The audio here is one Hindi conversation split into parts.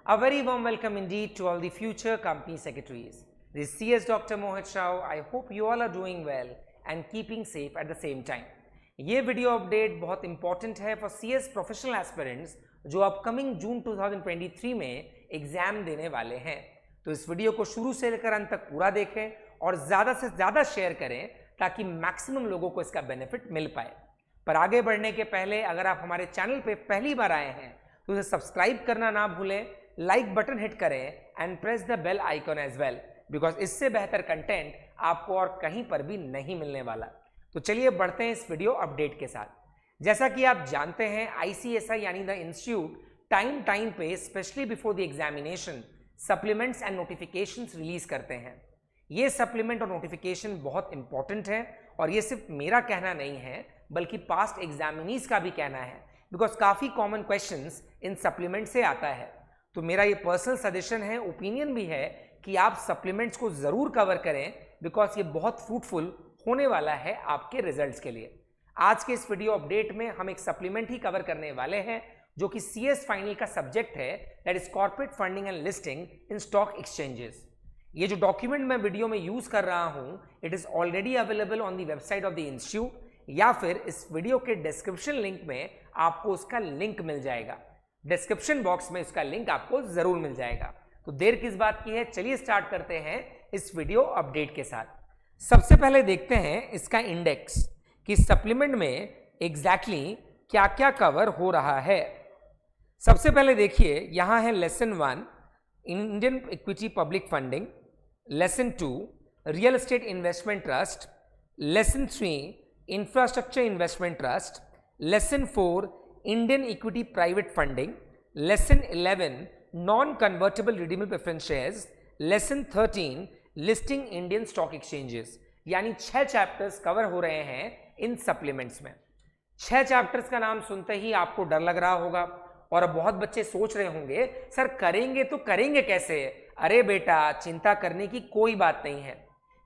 A very warm welcome indeed to all the future company secretaries. This is CS Dr. Mohit Rao. I hope you all are doing well and keeping safe at the same time. ये वीडियो अपडेट बहुत इंपॉर्टेंट है फॉर CS प्रोफेशनल एस्पिरेंट्स जो अपकमिंग जून 2023 में एग्जाम देने वाले हैं। तो इस वीडियो को शुरू से लेकर अंत तक पूरा देखें और ज़्यादा से ज़्यादा शेयर करें ताकि मैक्सिमम लोगों को इसका बेनिफिट मिल पाए। पर आगे बढ़ने के पहले अगर आप हमारे चैनल पे पहली बार आए हैं तो उसे सब्सक्राइब करना ना भूलें, लाइक बटन हिट करें and press the bell icon as well, because इससे बेहतर कंटेंट आपको और कहीं पर भी नहीं मिलने वाला। तो चलिए बढ़ते हैं इस वीडियो अपडेट के साथ। जैसा कि आप जानते हैं ICSI यानी द इंस्टीट्यूट टाइम पे specially before the examination supplements and notifications release करते हैं। ये सप्लीमेंट और नोटिफिकेशन बहुत इंपॉर्टेंट है और ये सिर्फ मेरा कहना नहीं है बल्कि पास्ट एग्जामिनीज का भी कहना है, बिकॉज काफ़ी कॉमन क्वेश्चंस इन सप्लीमेंट से आता है। तो मेरा ये पर्सनल सजेशन है, ओपिनियन भी है कि आप सप्लीमेंट्स को ज़रूर कवर करें बिकॉज ये बहुत फ्रूटफुल होने वाला है आपके रिजल्ट्स के लिए। आज के इस वीडियो अपडेट में हम एक सप्लीमेंट ही कवर करने वाले हैं जो कि CS फाइनल का सब्जेक्ट है, that is corporate funding and listing in stock exchanges. ये जो डॉक्यूमेंट मैं वीडियो में यूज कर रहा हूं it is already available on the website of the institute, या फिर इस वीडियो के डिस्क्रिप्शन लिंक में आपको उसका लिंक मिल जाएगा। डिस्क्रिप्शन बॉक्स में इसका लिंक आपको जरूर मिल जाएगा। तो देर किस बात की है, चलिए स्टार्ट करते हैं इस वीडियो अपडेट के साथ। सबसे पहले देखते हैं इसका इंडेक्स कि सप्लीमेंट में एग्जैक्टली क्या क्या कवर हो रहा है। सबसे पहले देखिए यहां है lesson 1 Indian equity public funding, lesson 2 real estate investment trust, lesson 3 infrastructure investment trust, lesson 4 Indian equity private funding, lesson 11 non convertible redeemable preference shares, lesson 13 listing Indian stock exchanges. यानी 6 चैप्टर्स कवर हो रहे हैं इन सप्लीमेंट्स में। 6 चैप्टर्स का नाम सुनते ही आपको डर लग रहा होगा और अब बहुत बच्चे सोच रहे होंगे सर करेंगे तो करेंगे कैसे। अरे बेटा चिंता करने की कोई बात नहीं है,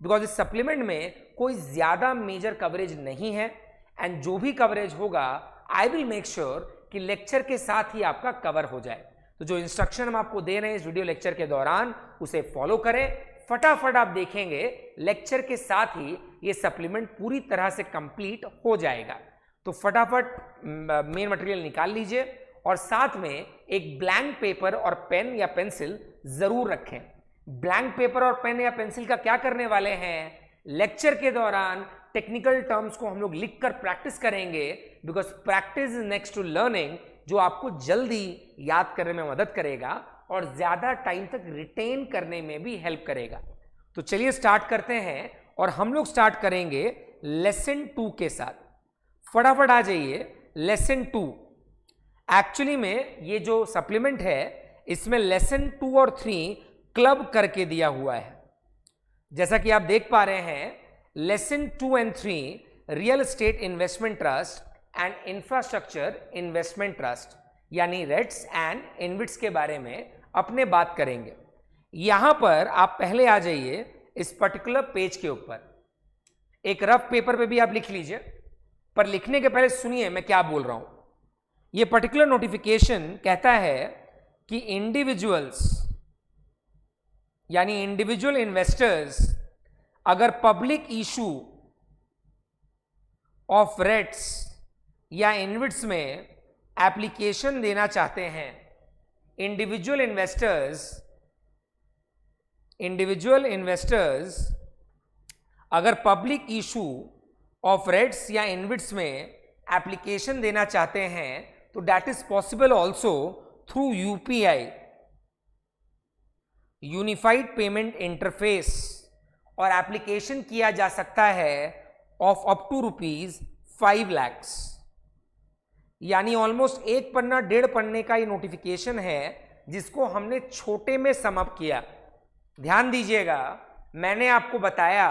बिकॉज इस सप्लीमेंट में कोई ज्यादा मेजर कवरेज नहीं है एंड जो भी कवरेज होगा आई विल मेक श्योर कि लेक्चर के साथ ही आपका कवर हो जाए। तो जो इंस्ट्रक्शन हम आपको दे रहे हैं इस वीडियो लेक्चर के दौरान उसे फॉलो करें, फटाफट आप देखेंगे लेक्चर के साथ ही ये सप्लीमेंट पूरी तरह से कंप्लीट हो जाएगा। तो फटाफट मेन मटेरियल निकाल लीजिए और साथ में एक ब्लैंक पेपर और पेन या पेंसिल जरूर रखें। ब्लैंक पेपर और पेन या पेंसिल का क्या करने वाले हैं, लेक्चर के दौरान टेक्निकल टर्म्स को हम लोग लिखकर प्रैक्टिस करेंगे, because practice is next to learning, जो आपको जल्दी याद करने में मदद करेगा और ज्यादा टाइम तक रिटेन करने में भी हेल्प करेगा। तो चलिए स्टार्ट करते हैं और हम लोग स्टार्ट करेंगे लेसन 2 के साथ। फटाफट आ जाइए लेसन 2। एक्चुअली में ये जो सप्लीमेंट है इसमें लेसन 2 और 3 क्लब करके दिया हुआ है। जैसा कि आप देख पा रहे हैं lesson 2 and 3 real estate investment trust and infrastructure investment trust यानी रेट्स एंड इनविट्स के बारे में अपने बात करेंगे। यहां पर आप पहले आ जाइए इस पर्टिकुलर पेज के ऊपर, एक रफ पेपर पे भी आप लिख लीजिए, पर लिखने के पहले सुनिए मैं क्या बोल रहा हूं। यह पर्टिकुलर नोटिफिकेशन कहता है कि इंडिविजुअल्स यानी इंडिविजुअल इन्वेस्टर्स अगर पब्लिक इशू ऑफ रेट्स या इनविट्स में एप्लीकेशन देना चाहते हैं, इंडिविजुअल इन्वेस्टर्स अगर पब्लिक इशू ऑफ रेट्स या इनविट्स में एप्लीकेशन देना चाहते हैं तो that is possible also through UPI unified payment interface, और एप्लीकेशन किया जा सकता है ऑफ अप टू ₹5 लाख। यानी ऑलमोस्ट 1 पन्ना 1.5 पन्ने का ये नोटिफिकेशन है जिसको हमने छोटे में समअप किया। ध्यान दीजिएगा, मैंने आपको बताया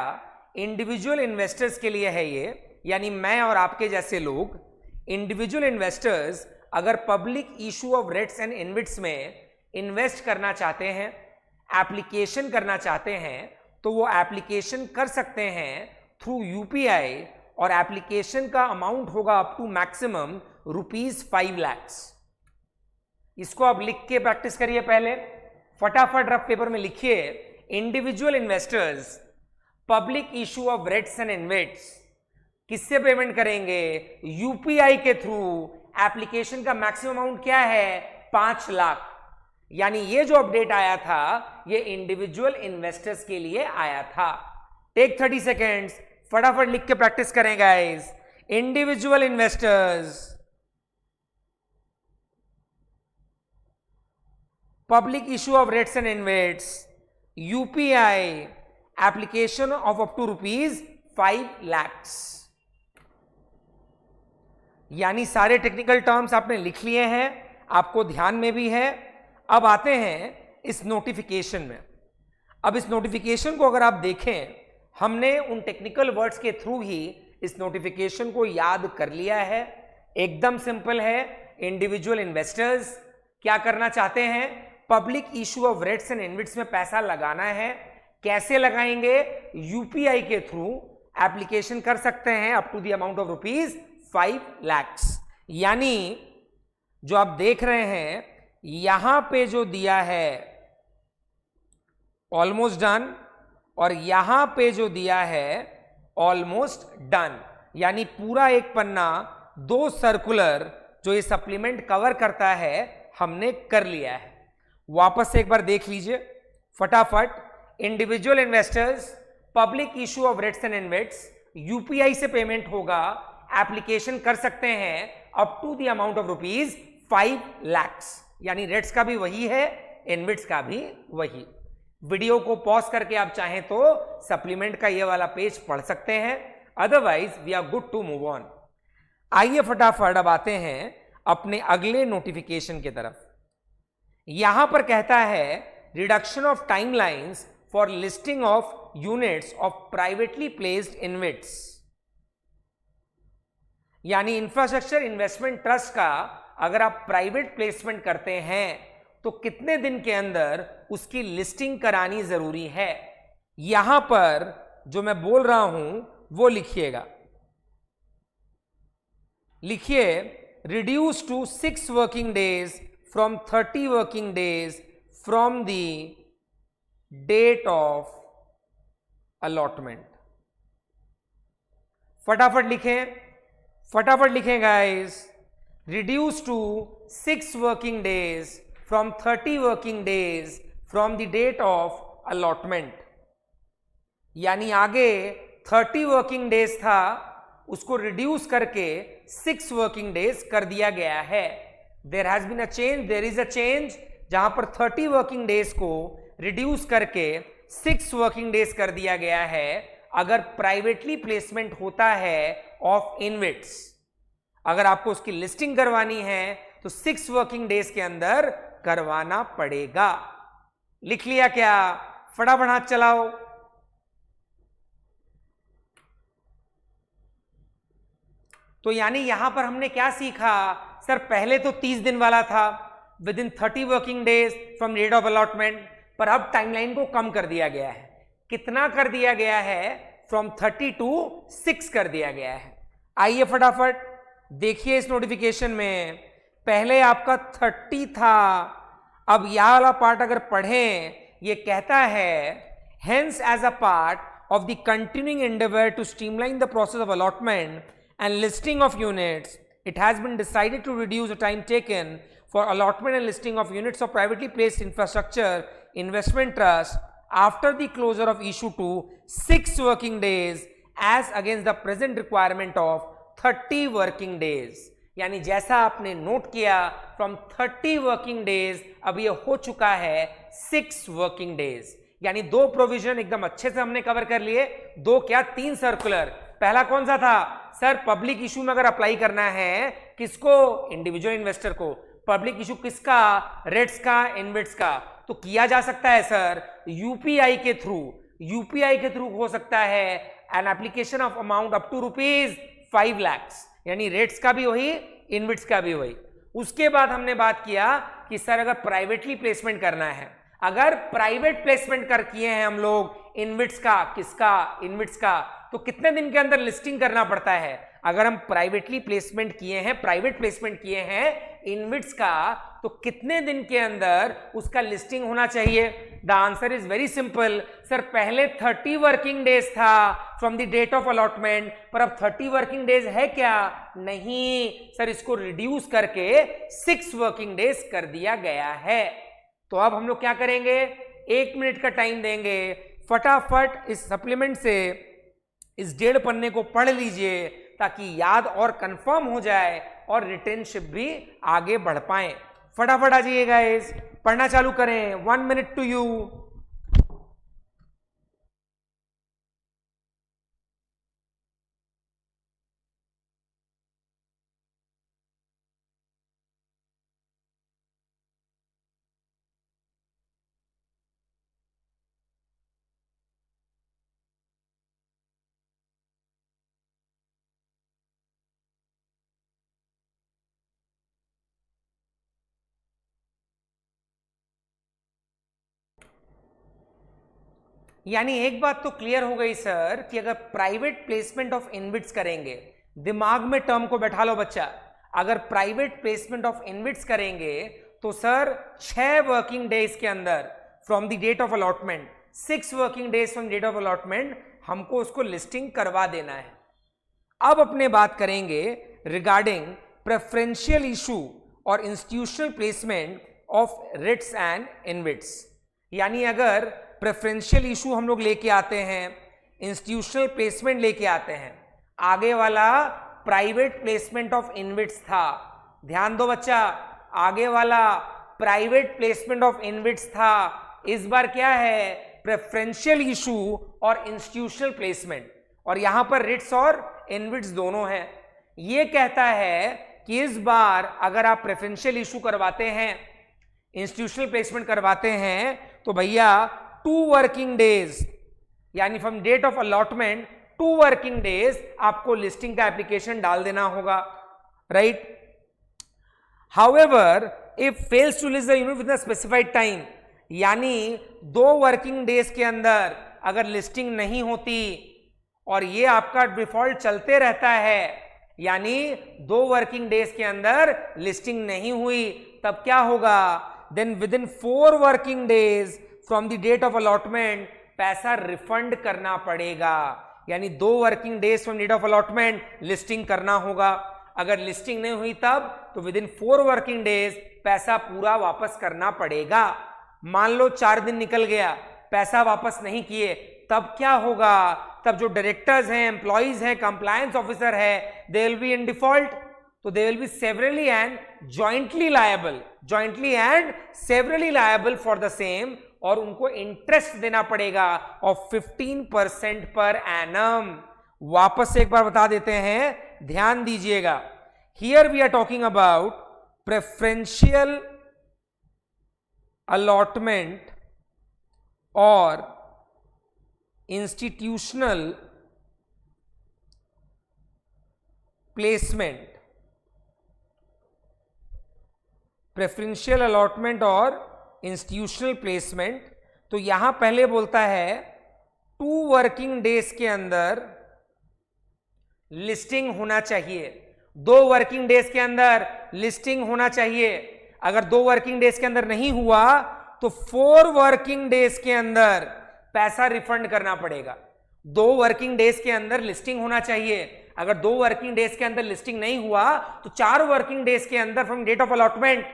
इंडिविजुअल इन्वेस्टर्स के लिए है ये, यानी मैं और आपके जैसे लोग। इंडिविजुअल इन्वेस्टर्स अगर public issue of REITs and InvITs में इन्वेस्ट करना चाहते हैं, एप्लीकेशन करना चाहते हैं, तो वो एप्लीकेशन कर सकते हैं थ्रू UPI और एप्लीकेशन का अमाउंट होगा अप टू मैक्सिमम ₹5 लाख। इसको आप लिख के प्रैक्टिस करिए। पहले फटाफट रफ पेपर में लिखिए, individual investors public issue of REITs and InvITs किससे पेमेंट करेंगे? यूपीआई के थ्रू। एप्लीकेशन का मैक्सिमम अमाउंट क्या है? 5 लाख। यानी ये जो अपडेट आया था ये इंडिविजुअल इन्वेस्टर्स के लिए आया था। टेक 30 सेकेंड्स, फटाफट लिख के प्रैक्टिस करें guys. Individual investors public issue of rates and invites UPI application of up to rupees 5 lakhs। यानी सारे टेक्निकल टर्म्स आपने लिख लिए हैं, आपको ध्यान में भी है। अब आते हैं इस नोटिफिकेशन में। अब इस नोटिफिकेशन को अगर आप देखें, हमने उन टेक्निकल वर्ड्स के थ्रू ही इस नोटिफिकेशन को याद कर लिया है। एकदम सिंपल है। इंडिविजुअल इन्वेस्टर्स क्या करना चाहते हैं? Public issue of REITs and InvITs में पैसा लगाना है। कैसे लगाएंगे? यूपीआई के थ्रू एप्लीकेशन कर सकते हैं up to the amount of rupees 5 lakhs। यानी जो आप देख रहे हैं यहां पे जो दिया है ऑलमोस्ट डन, और यहां पे जो दिया है ऑलमोस्ट डन, यानी पूरा एक पन्ना 2 सर्कुलर जो ये सप्लीमेंट कवर करता है हमने कर लिया है। वापस से एक बार देख लीजिए फटाफट। Individual investors public issue of REITs and InvITs UPI से पेमेंट होगा, एप्लीकेशन कर सकते हैं up to the amount of rupees 5 lakhs। यानी रेट्स का भी वही है, इन्विट्स का भी वही। वीडियो को पॉज करके आप चाहें तो सप्लीमेंट का ये वाला पेज पढ़ सकते हैं, otherwise we are good to move on. आइए फटाफट अब आते हैं अपने अगले नोटिफिकेशन की तरफ। यहां पर कहता है reduction of timelines for listing of units of privately placed InvITs. यानी इंफ्रास्ट्रक्चर इन्वेस्टमेंट ट्रस्ट का अगर आप प्राइवेट प्लेसमेंट करते हैं तो कितने दिन के अंदर उसकी लिस्टिंग करानी जरूरी है। यहां पर जो मैं बोल रहा हूं वो लिखिएगा। लिखिए reduce to 6 working days from 30 working days from the date of allotment। फटाफट लिखें guys. reduce to 6 working days from 30 working days from the date of allotment। यानी आगे 30 वर्किंग डेज था, उसको रिड्यूस करके 6 वर्किंग डेज कर दिया गया है। There has been a change, there is a change, जहां पर 30 वर्किंग डेज को रिड्यूस करके 6 वर्किंग डेज कर दिया गया है अगर प्राइवेटली प्लेसमेंट होता है ऑफ इन्विट्स। अगर आपको उसकी लिस्टिंग करवानी है तो 6 वर्किंग डेज के अंदर करवाना पड़ेगा। लिख लिया क्या? फटाफट हाथ चलाओ। तो यानी यहां पर हमने क्या सीखा? सर पहले तो 30 दिन वाला था, within 30 working days from date of allotment, पर अब टाइमलाइन को कम कर दिया गया है। कितना कर दिया गया है? फ्रॉम 30 to 6 कर दिया गया है। आइए फटाफट देखिए इस नोटिफिकेशन में, पहले आपका 30 था, अब यह वाला पार्ट अगर पढ़ें, ये कहता है hence as a part of the continuing endeavour to streamline the process of allotment and listing of units, it has been decided to reduce the time taken for allotment and listing of units of privately placed infrastructure investment trust after the closure of issue to 6 working days as against the present requirement of 30 working days। यानी जैसा आपने नोट किया फ्रॉम 30 वर्किंग डेज अब ये हो चुका है 6 वर्किंग डेज। यानी 2 प्रोविजन एकदम अच्छे से हमने कवर कर लिए। 2 क्या 3 सर्कुलर। पहला कौन सा था? सर पब्लिक इशू में अगर अप्लाई करना है किसको? इंडिविजुअल इन्वेस्टर को। पब्लिक इशू किसका? रेट्स का, इन्विट्स का। तो किया जा सकता है सर यूपीआई के थ्रू। यूपीआई के थ्रू हो सकता है an application of amount up to rupees 5 lakhs। यानी रेट्स का भी वही, इन्विट्स का भी वही। उसके बाद हमने बात किया कि सर अगर प्राइवेटली प्लेसमेंट करना है, अगर प्राइवेट प्लेसमेंट कर किए हैं हम लोग इन्विट्स का, किसका? इन्विट्स का, तो कितने दिन के अंदर लिस्टिंग करना पड़ता है? अगर हम प्राइवेटली प्लेसमेंट किए हैं, प्राइवेट प्लेसमेंट किए हैं इनविट्स का, तो कितने दिन के अंदर उसका लिस्टिंग होना चाहिए? The answer is very simple sir, पहले 30 वर्किंग डेज था from the date of allotment, पर अब 30 वर्किंग डेज है क्या? नहीं सर, इसको रिड्यूस करके 6 वर्किंग डेज कर दिया गया है। तो अब हम लोग क्या करेंगे, 1 मिनट का टाइम देंगे, फटाफट इस सप्लीमेंट से इस 1.5 पन्ने को पढ़ लीजिए ताकि याद और कंफर्म हो जाए और रिटेनशिप भी आगे बढ़ पाए। फटाफट आ जाइए गाइस, पढ़ना चालू करें। 1 मिनट टू यू। यानी एक बात तो क्लियर हो गई सर कि अगर प्राइवेट प्लेसमेंट ऑफ इनविट्स करेंगे, दिमाग में टर्म को बैठा लो बच्चा, अगर प्राइवेट प्लेसमेंट ऑफ इनविट्स करेंगे तो सर 6 वर्किंग डेज के अंदर from the date of allotment, 6 working days from date of allotment हमको उसको लिस्टिंग करवा देना है। अब अपने बात करेंगे रिगार्डिंग प्रेफरेंशियल इशू और institutional placement of REITs and InvITs. यानी अगर प्रेफरेंशियल इशू हम लोग लेके आते हैं, इंस्टीट्यूशनल प्लेसमेंट लेके आते हैं, आगे वाला प्राइवेट प्लेसमेंट ऑफ इनविट्स था, ध्यान दो बच्चा, आगे वाला प्राइवेट प्लेसमेंट ऑफ इनविट्स था, इस बार क्या है, प्रेफरेंशियल इशू और इंस्टीट्यूशनल प्लेसमेंट, और यहां पर रिट्स और इनविट्स दोनों हैं। ये कहता है कि इस बार अगर आप प्रेफरेंशियल इशू करवाते हैं, इंस्टीट्यूशनल प्लेसमेंट करवाते हैं, तो भैया 2 वर्किंग डेज, यानी from date of allotment 2 working days आपको लिस्टिंग का एप्लीकेशन डाल देना होगा, right. However if fails to list the unit with a specified time, यानी 2 वर्किंग डेज के अंदर अगर लिस्टिंग नहीं होती और ये आपका डिफॉल्ट चलते रहता है, यानी 2 वर्किंग डेज के अंदर लिस्टिंग नहीं हुई, तब क्या होगा, then within 4 working days from the date of allotment पैसा रिफंड करना पड़ेगा। यानी 2 working days from date of allotment listing करना होगा, अगर लिस्टिंग नहीं हुई तब तो विद इन 4 वर्किंग डेज पैसा पूरा वापस करना पड़ेगा। मान लो 4 दिन निकल गया, पैसा वापस नहीं किए, तब क्या होगा, तब जो डायरेक्टर्स हैं, एम्प्लॉइज हैं, कंप्लायंस ऑफिसर है, they will be in default, तो they will be severally and jointly liable, jointly and severally liable for the same, और उनको इंटरेस्ट देना पड़ेगा ऑफ 15% पर एनम। वापस से एक बार बता देते हैं, ध्यान दीजिएगा, here we are talking about preferential allotment और इंस्टीट्यूशनल प्लेसमेंट, प्रेफरेंशियल अलॉटमेंट और इंस्टीट्यूशनल प्लेसमेंट। तो यहां पहले बोलता है 2 वर्किंग डेज के अंदर लिस्टिंग होना चाहिए, 2 वर्किंग डेज के अंदर लिस्टिंग होना चाहिए। अगर 2 वर्किंग डेज के अंदर नहीं हुआ तो 4 वर्किंग डेज के अंदर पैसा रिफंड करना पड़ेगा। 2 वर्किंग डेज के अंदर लिस्टिंग होना चाहिए, अगर 2 वर्किंग डेज के अंदर लिस्टिंग नहीं हुआ तो 4 वर्किंग डेज के अंदर फ्रॉम डेट ऑफ अलॉटमेंट,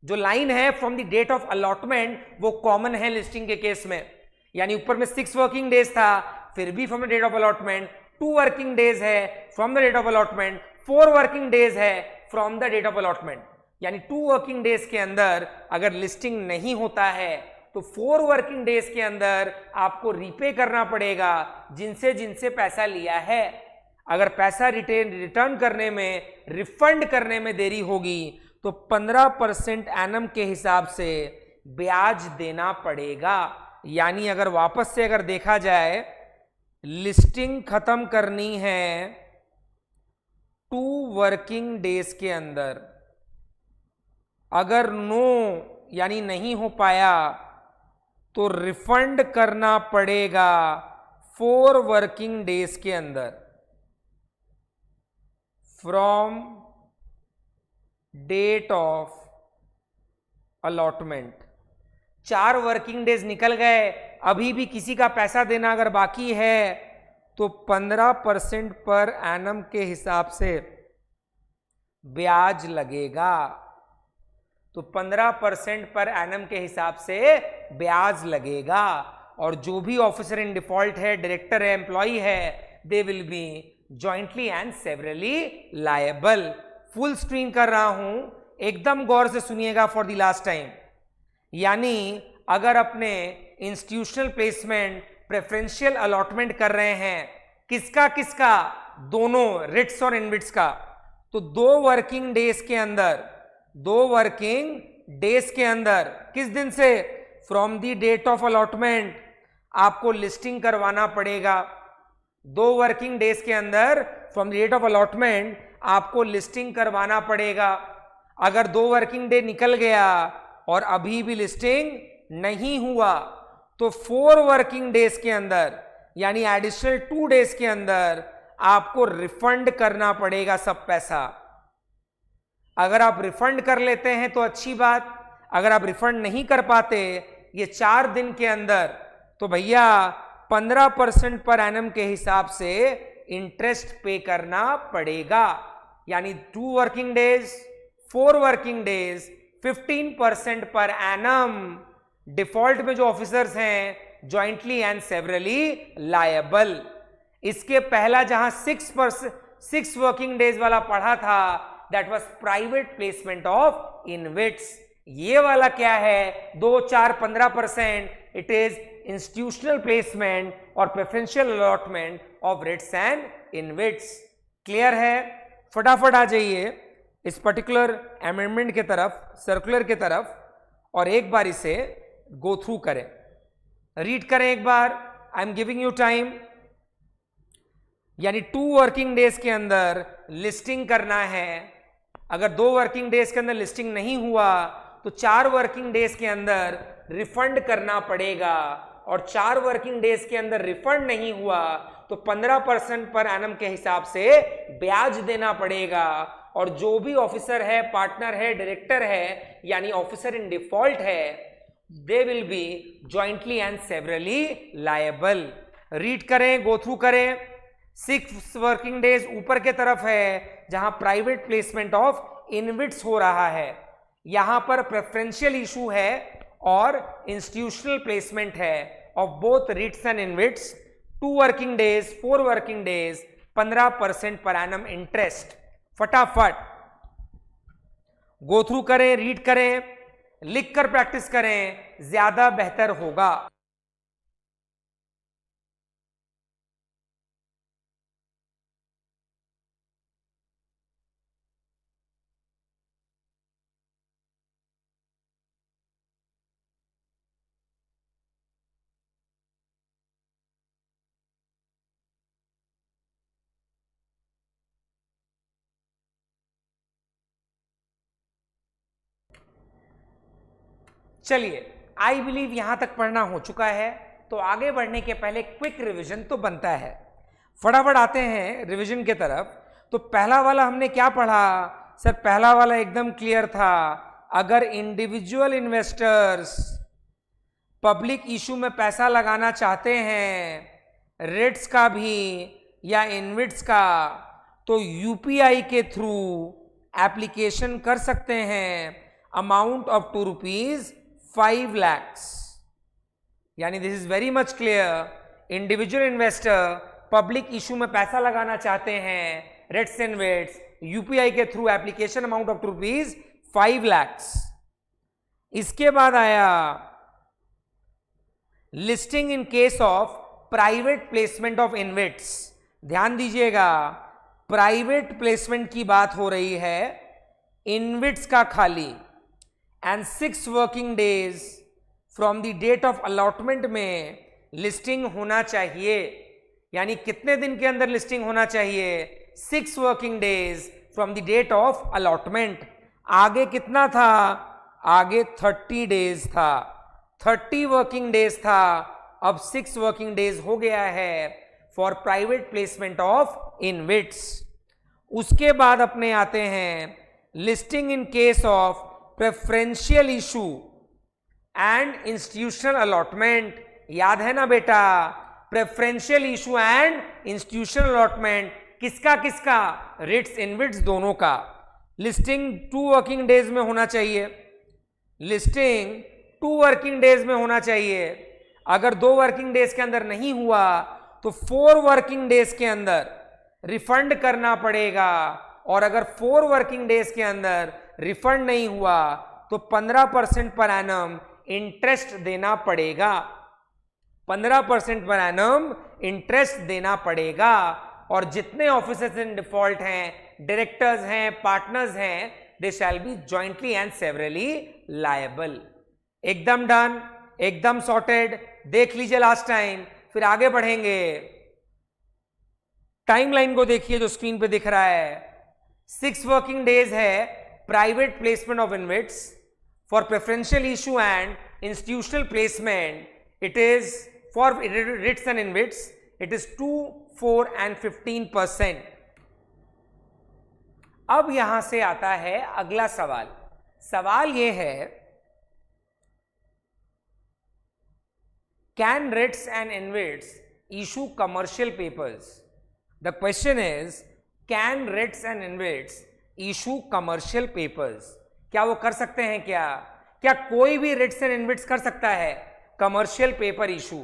जो लाइन है from the date of allotment वो कॉमन है लिस्टिंग के केस में, यानी ऊपर में 6 वर्किंग डेज था, फिर भी from the date of allotment 2 working days है from the date of allotment, 4 working days है from the date of allotment, यानी 2 वर्किंग डेज के अंदर अगर लिस्टिंग नहीं होता है तो 4 वर्किंग डेज के अंदर आपको रीपे करना पड़ेगा जिनसे जिनसे पैसा लिया है। अगर पैसा रिटर्न करने में, रिफंड करने में देरी होगी तो 15% एनम के हिसाब से ब्याज देना पड़ेगा। यानी अगर वापस से अगर देखा जाए, लिस्टिंग खत्म करनी है 2 वर्किंग डेज के अंदर, अगर नो यानी नहीं हो पाया तो रिफंड करना पड़ेगा 4 वर्किंग डेज के अंदर। From date of allotment. 4 working days निकल गए, अभी भी किसी का पैसा देना अगर बाकी है तो 15% पर एनम के हिसाब से ब्याज लगेगा। तो 15% पर एनम के हिसाब से ब्याज लगेगा, और जो भी ऑफिसर इन डिफॉल्ट है, डायरेक्टर है, एम्प्लॉय है, they will B jointly and severally liable. Full screen कर रहा हूं, एकदम गौर से सुनिएगा फॉर द लास्ट टाइम। यानी अगर अपने इंस्टीट्यूशनल प्लेसमेंट प्रेफरेंशियल अलॉटमेंट कर रहे हैं, किसका किसका, दोनों रिट्स और इनविट्स का, तो 2 वर्किंग डेज के अंदर, 2 वर्किंग डेज के अंदर, किस दिन से, from the date of allotment आपको लिस्टिंग करवाना पड़ेगा। 2 वर्किंग डेज के अंदर from the date of allotment आपको लिस्टिंग करवाना पड़ेगा। अगर 2 वर्किंग डे निकल गया और अभी भी लिस्टिंग नहीं हुआ तो 4 वर्किंग डेज के अंदर, यानी एडिशनल 2 डेज के अंदर आपको रिफंड करना पड़ेगा सब पैसा। अगर आप रिफंड कर लेते हैं तो अच्छी बात, अगर आप रिफंड नहीं कर पाते ये 4 दिन के अंदर, तो भैया 15% पर एनम के हिसाब से इंटरेस्ट पे करना पड़ेगा। यानी 2 वर्किंग डेज, 4 वर्किंग डेज, 15% पर एनम। डिफॉल्ट में जो ऑफिसर्स हैं जॉइंटली एंड सेवरली लायबल। इसके पहला जहां 6 वर्किंग डेज वाला पढ़ा था, that was private placement of InvITs. ये वाला क्या है, 2, 4, 15%, इट इज इंस्टीट्यूशनल प्लेसमेंट और preferential allotment of REITs and InvITs. Clear है? फटाफट आ जाइए इस पर्टिकुलर अमेंडमेंट के तरफ, सर्कुलर के तरफ, और एक बार इसे गो थ्रू करें, रीड करें एक बार। I am giving you time, यानी 2 वर्किंग डेज के अंदर लिस्टिंग करना है। अगर 2 वर्किंग डेज के अंदर लिस्टिंग नहीं हुआ तो 4 वर्किंग डेज के अंदर रिफंड करना पड़ेगा, और 4 वर्किंग डेज के अंदर रिफंड नहीं हुआ तो 15% पर एनम के हिसाब से ब्याज देना पड़ेगा। और जो भी ऑफिसर है, पार्टनर है, डायरेक्टर है, यानी ऑफिसर इन डिफॉल्ट है, they will B jointly and severally liable. Read करें, गो थ्रू करें। 6 वर्किंग डेज ऊपर के तरफ है जहां प्राइवेट प्लेसमेंट ऑफ इनविट्स हो रहा है, यहां पर प्रेफरेंशियल इशू है और इंस्टीट्यूशनल प्लेसमेंट है of both REITs and InvITs. 2 working days, 4 working days, 15% पर एनम इंटरेस्ट। फटाफट गो थ्रू करें, रीड करें, लिखकर प्रैक्टिस करें, ज्यादा बेहतर होगा। चलिए, आई बिलीव यहां तक पढ़ना हो चुका है, तो आगे बढ़ने के पहले क्विक रिवीजन तो बनता है। फटाफट आते हैं रिवीजन के तरफ। तो पहला वाला हमने क्या पढ़ा सर? पहला वाला एकदम क्लियर था। अगर इंडिविजुअल इन्वेस्टर्स पब्लिक इशू में पैसा लगाना चाहते हैं, रिट्स का भी या इनविट्स का, तो यूपीआई के थ्रू एप्लीकेशन कर सकते हैं अमाउंट ऑफ ₹2 lakhs। यानी this is very much clear. Individual investor public issue में पैसा लगाना चाहते हैं, रिट्स एंड इनविट्स, यूपीआई के through application amount of ₹5 lakhs। इसके बाद आया listing in case of private placement of InvITs. ध्यान दीजिएगा, प्राइवेट प्लेसमेंट की बात हो रही है, इनविट्स का खाली। And 6 working days from the date of allotment में लिस्टिंग होना चाहिए। यानी कितने दिन के अंदर लिस्टिंग होना चाहिए? 6 working days from the date of allotment. आगे कितना था? आगे 30 डेज था, 30 वर्किंग डेज था, अब 6 वर्किंग डेज हो गया है for private placement of InvITs. उसके बाद अपने आते हैं listing in case of preferential issue and institutional allotment. याद है ना बेटा, preferential issue and institutional allotment किसका किसका, रिट्स इनविट्स दोनों का। लिस्टिंग 2 वर्किंग डेज में होना चाहिए, लिस्टिंग 2 वर्किंग डेज में होना चाहिए। अगर 2 वर्किंग डेज के अंदर नहीं हुआ तो 4 वर्किंग डेज के अंदर रिफंड करना पड़ेगा, और अगर 4 वर्किंग डेज के अंदर रिफंड नहीं हुआ तो 15% पर एनम इंटरेस्ट देना पड़ेगा, 15% पर एनम इंटरेस्ट देना पड़ेगा। और जितने ऑफिसर्स इन डिफॉल्ट हैं, डायरेक्टर्स हैं, पार्टनर्स हैं, they shall be jointly and severally liable. एकदम डन, एकदम सॉर्टेड। देख लीजिए लास्ट टाइम, फिर आगे बढ़ेंगे। टाइमलाइन को देखिए जो स्क्रीन पे दिख रहा है। 6 वर्किंग डेज है private placement of InvITs, for preferential issue and institutional placement it is for REITs and InvITs it is 2, 4 and 15%। अब यहां से आता है अगला सवाल। सवाल यह है, can REITs and InvITs issue commercial papers? The question is, can REITs and InvITs issue commercial papers? क्या वो कर सकते हैं? क्या कोई भी रिट्स एंड इनविट्स कर सकता है कमर्शियल पेपर इशू?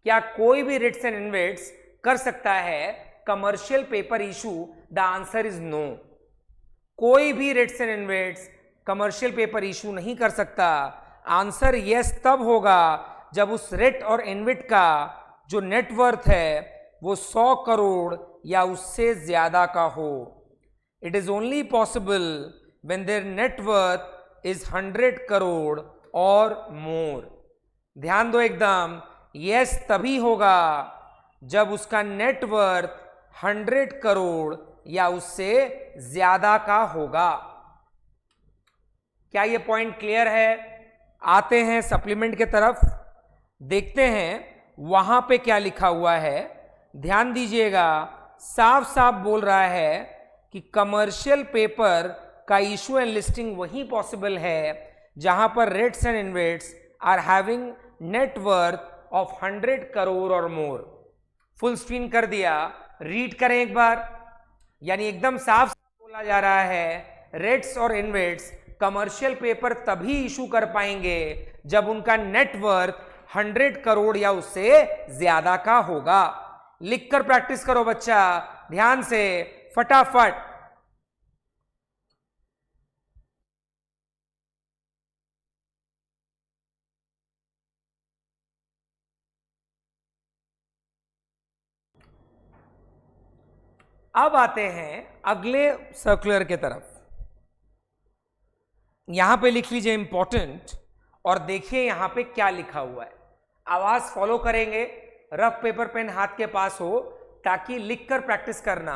क्या कोई भी रिट्स एंड इनविट्स कर सकता है commercial paper issue? The answer is no. कोई भी REITs and InvITs commercial paper issue नहीं कर सकता। आंसर यस तब होगा जब उस रिट और इनविट का जो नेटवर्थ है वो 100 करोड़ या उससे ज्यादा का हो। It is only possible when their net worth is 100 crore और मोर। ध्यान दो एकदम, यस तभी होगा जब उसका नेटवर्थ 100 करोड़ या उससे ज्यादा का होगा। क्या यह पॉइंट क्लियर है? आते हैं सप्लीमेंट के तरफ, देखते हैं वहां पे क्या लिखा हुआ है। ध्यान दीजिएगा, साफ साफ बोल रहा है कि कमर्शियल पेपर का इशू एंड लिस्टिंग वही पॉसिबल है जहां पर REITs and InvITs are having net worth of 100 crore और मोर। फुल स्क्रीन कर दिया, रीड करें एक बार। यानी एकदम साफ बोला जा रहा है, रिट्स और इनविट्स कमर्शियल पेपर तभी इशू कर पाएंगे जब उनका नेटवर्थ 100 करोड़ या उससे ज्यादा का होगा। लिखकर प्रैक्टिस करो बच्चा, ध्यान से, फटाफट। अब आते हैं अगले सर्कुलर के तरफ। यहां पे लिख लीजिए इंपॉर्टेंट, और देखिए यहां पे क्या लिखा हुआ है। आवाज फॉलो करेंगे, रफ पेपर पेन हाथ के पास हो ताकि लिखकर प्रैक्टिस करना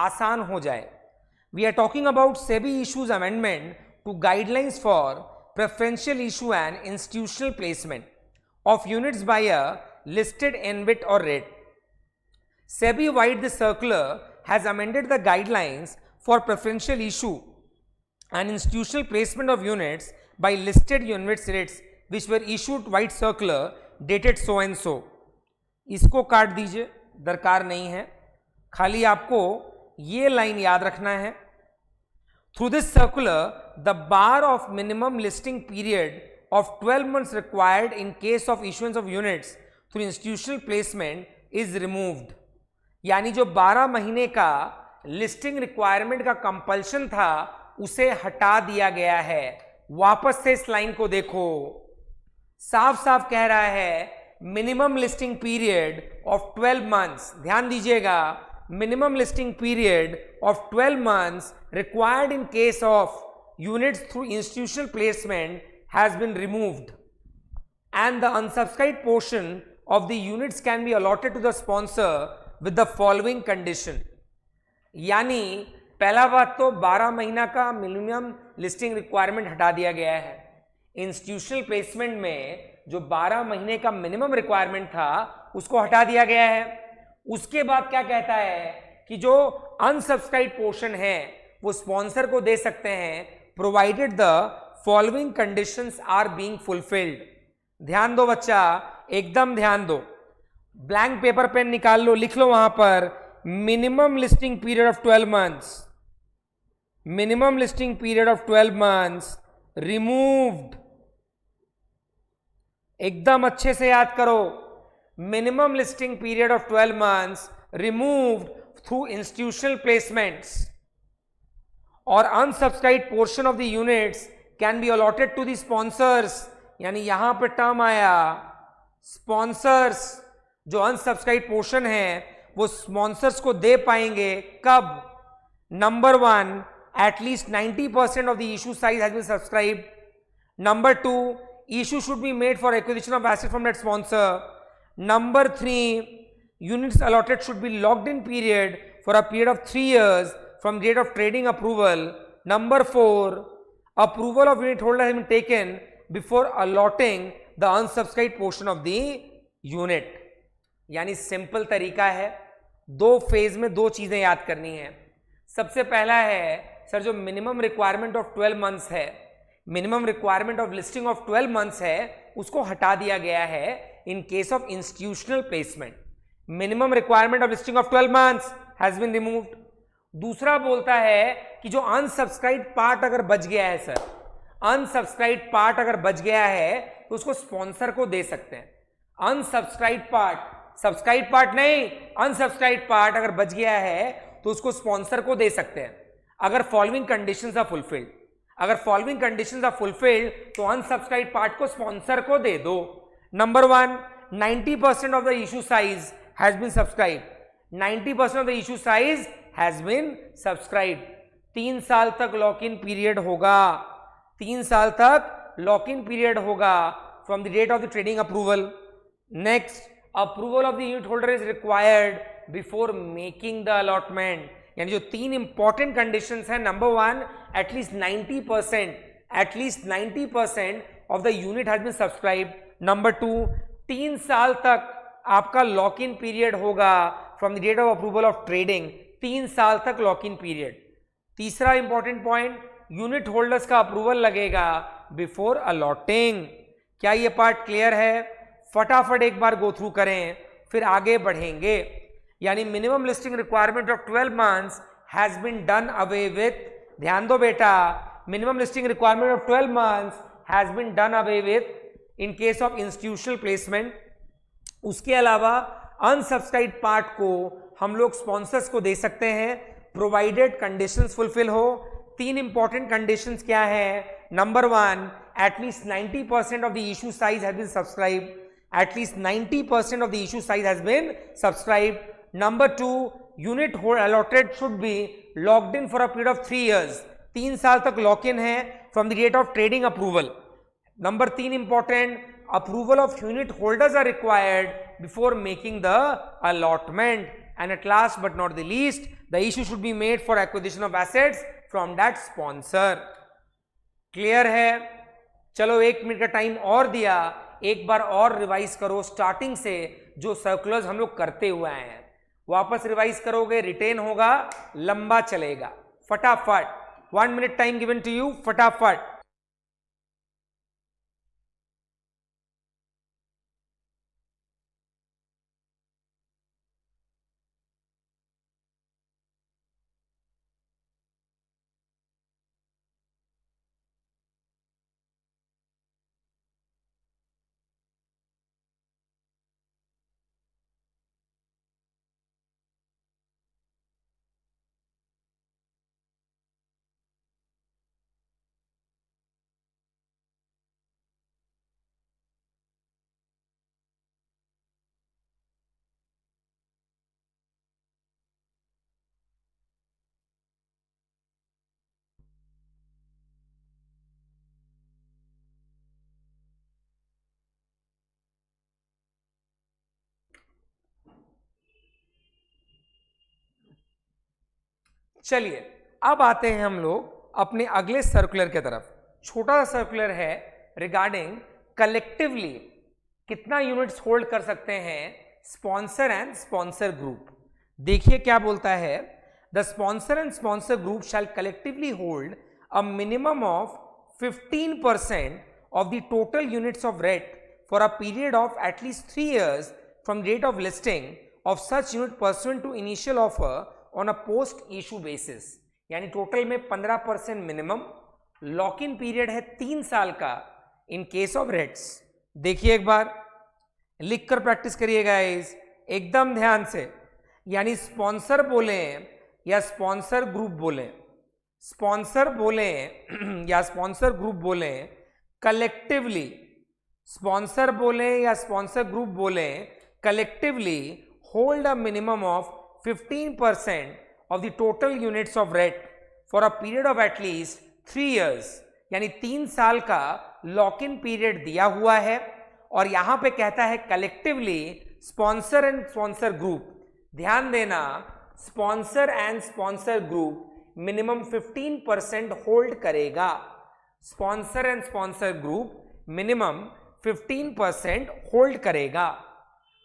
आसान हो जाए। We are talking about SEBI issues amendment to guidelines for preferential issue and institutional placement of units by a listed InvIT or RIT. SEBI wide the circular has amended the guidelines for preferential issue and institutional placement of units by listed InvITs RITs which were issued white circular dated so and so. इसको काट दीजिए, दरकार नहीं है, खाली आपको ये लाइन याद रखना है। Through this circular, the bar of minimum listing period of 12 months required in case of issuance of units through institutional placement is removed. यानी जो 12 महीने का लिस्टिंग रिक्वायरमेंट का कंपल्शन था उसे हटा दिया गया है। वापस से इस लाइन को देखो, साफ साफ कह रहा है minimum listing period of 12 months. ध्यान दीजिएगा, minimum listing period of 12 months required in case of units through institutional placement has been removed, and the unsubscribed portion of the units can be allotted to the sponsor with the following condition. यानी पहला बात तो 12 महीना का मिनिमम लिस्टिंग रिक्वायरमेंट हटा दिया गया है। इंस्टीट्यूशनल प्लेसमेंट में जो 12 महीने का मिनिमम रिक्वायरमेंट था उसको हटा दिया गया है। उसके बाद क्या कहता है कि जो अनसब्सक्राइब पोर्शन है वो स्पॉन्सर को दे सकते हैं, provided the following conditions are being fulfilled. ध्यान दो बच्चा, एकदम ध्यान दो, ब्लैंक पेपर पेन निकाल लो, लिख लो वहां पर minimum listing period of 12 months, minimum listing period of 12 months removed. एकदम अच्छे से याद करो, minimum listing period of 12 months removed through institutional placements और unsubscribe portion of the units can be allotted to the sponsors. यानी यहां पर टर्म आया स्पॉन्सर्स, जो अनसब्सक्राइब पोर्शन है वो स्पॉन्सर्स को दे पाएंगे कब? Number 1, at least 90% of the issue size has been subscribed. Number 2, issue should be made for acquisition of asset from that sponsor. Number 3, units allotted should be locked in period for a period of 3 years from date of trading approval. Number 4, approval of unit holder has been taken before allotting the unsubscribed portion of the unit. यानी सिंपल तरीका है, 2 फेज में 2 चीजें याद करनी है। सबसे पहला है सर जो मिनिमम रिक्वायरमेंट ऑफ 12 मंथ्स है, minimum requirement of listing of 12 months है, उसको हटा दिया गया है in case of institutional placement. Minimum requirement of listing of 12 months has been removed. दूसरा बोलता है कि जो अनसब्सक्राइब पार्ट अगर बच गया है सर, अनसब्सक्राइब पार्ट अगर बच गया है तो उसको स्पॉन्सर को दे सकते हैं। अनसब्सक्राइब पार्ट, सब्सक्राइब पार्ट नहीं, अनसब्सक्राइब पार्ट अगर बच गया है तो उसको स्पॉन्सर को दे सकते हैं अगर फॉलोइंग कंडीशंस आर फुलफिल्ड। अगर फॉलोइंग कंडीशंस आर फुलफिल्ड तो अनसब्सक्राइब पार्ट को स्पॉन्सर को दे दो। Number 1, 90% of the issue size has been subscribe. 90% of the issue size has been subscribe. 3 साल तक लॉक इन पीरियड होगा, 3 साल तक लॉक इन पीरियड होगा from the date of the trading approval. Next, approval of the unit holder is required before making the allotment. यानी जो 3 इंपॉर्टेंट कंडीशंस हैं, number 1, at least 90% of the unit has been subscribe. Number 2, 3 साल तक आपका लॉक इन पीरियड होगा from the date of approval of trading, 3 साल तक लॉक इन पीरियड। तीसरा इंपॉर्टेंट पॉइंट, यूनिट होल्डर्स का अप्रूवल लगेगा बिफोर अलॉटिंग। क्या ये पार्ट क्लियर है? फटाफट एक बार गो थ्रू करें फिर आगे बढ़ेंगे। यानी minimum listing requirement of 12 months has been done away with, ध्यान दो बेटा, minimum listing requirement of 12 months has been done away with in case of institutional placement. उसके अलावा अनसब्सक्राइब पार्ट को हम लोग स्पॉन्सर्स को दे सकते हैं प्रोवाइडेड कंडीशंस फुलफिल हो। 3 इंपॉर्टेंट कंडीशंस क्या है? Number 1, at least 90% of the issue size has been subscribe. At least 90% of the issue size has been subscribed. Number 2, unit hold allotted should be locked in for a period of 3 years. 3 साल तक लॉक इन है from the date of trading approval. Number 3 important, approval of unit holders are required before making the allotment. And at last but not the least, the issue should be made for acquisition of assets from that sponsor. Clear है? चलो 1 मिनट का टाइम और दिया, एक बार और रिवाइज करो स्टार्टिंग से जो सर्कुलर्स हम लोग करते हुए आए हैं, वापस रिवाइज करोगे, रिटेन होगा, लंबा चलेगा। फटाफट 1 minute time given to you, फटाफट। चलिए अब आते हैं हम लोग अपने अगले सर्कुलर के तरफ। छोटा सा सर्कुलर है रिगार्डिंग कलेक्टिवली कितना यूनिट्स होल्ड कर सकते हैं स्पॉन्सर एंड स्पॉन्सर ग्रुप। देखिए क्या बोलता है, the sponsor and sponsor group shall collectively hold a minimum of 15% of the total units of RET for a period of at least 3 years from date of listing of such unit pursuant to initial offer on a post issue basis. यानी टोटल में 15% मिनिमम, लॉक इन पीरियड है 3 साल का इन केस ऑफ रेट्स. देखिए एक बार लिख कर प्रैक्टिस करिएगा गाइस, एकदम ध्यान से. यानी स्पॉन्सर बोले या स्पॉन्सर ग्रुप बोले, स्पॉन्सर बोले या स्पॉन्सर ग्रुप बोले, कलेक्टिवली स्पॉन्सर बोले या स्पॉन्सर ग्रुप बोले, collectively hold a minimum of 15% of the total units of RET for a period of at least 3 years. यानी 3 साल का लॉक इन पीरियड दिया हुआ है और यहां पे कहता है collectively sponsor and sponsor group. ध्यान देना, sponsor and sponsor group minimum 15% hold करेगा. Sponsor and sponsor group minimum 15% hold करेगा.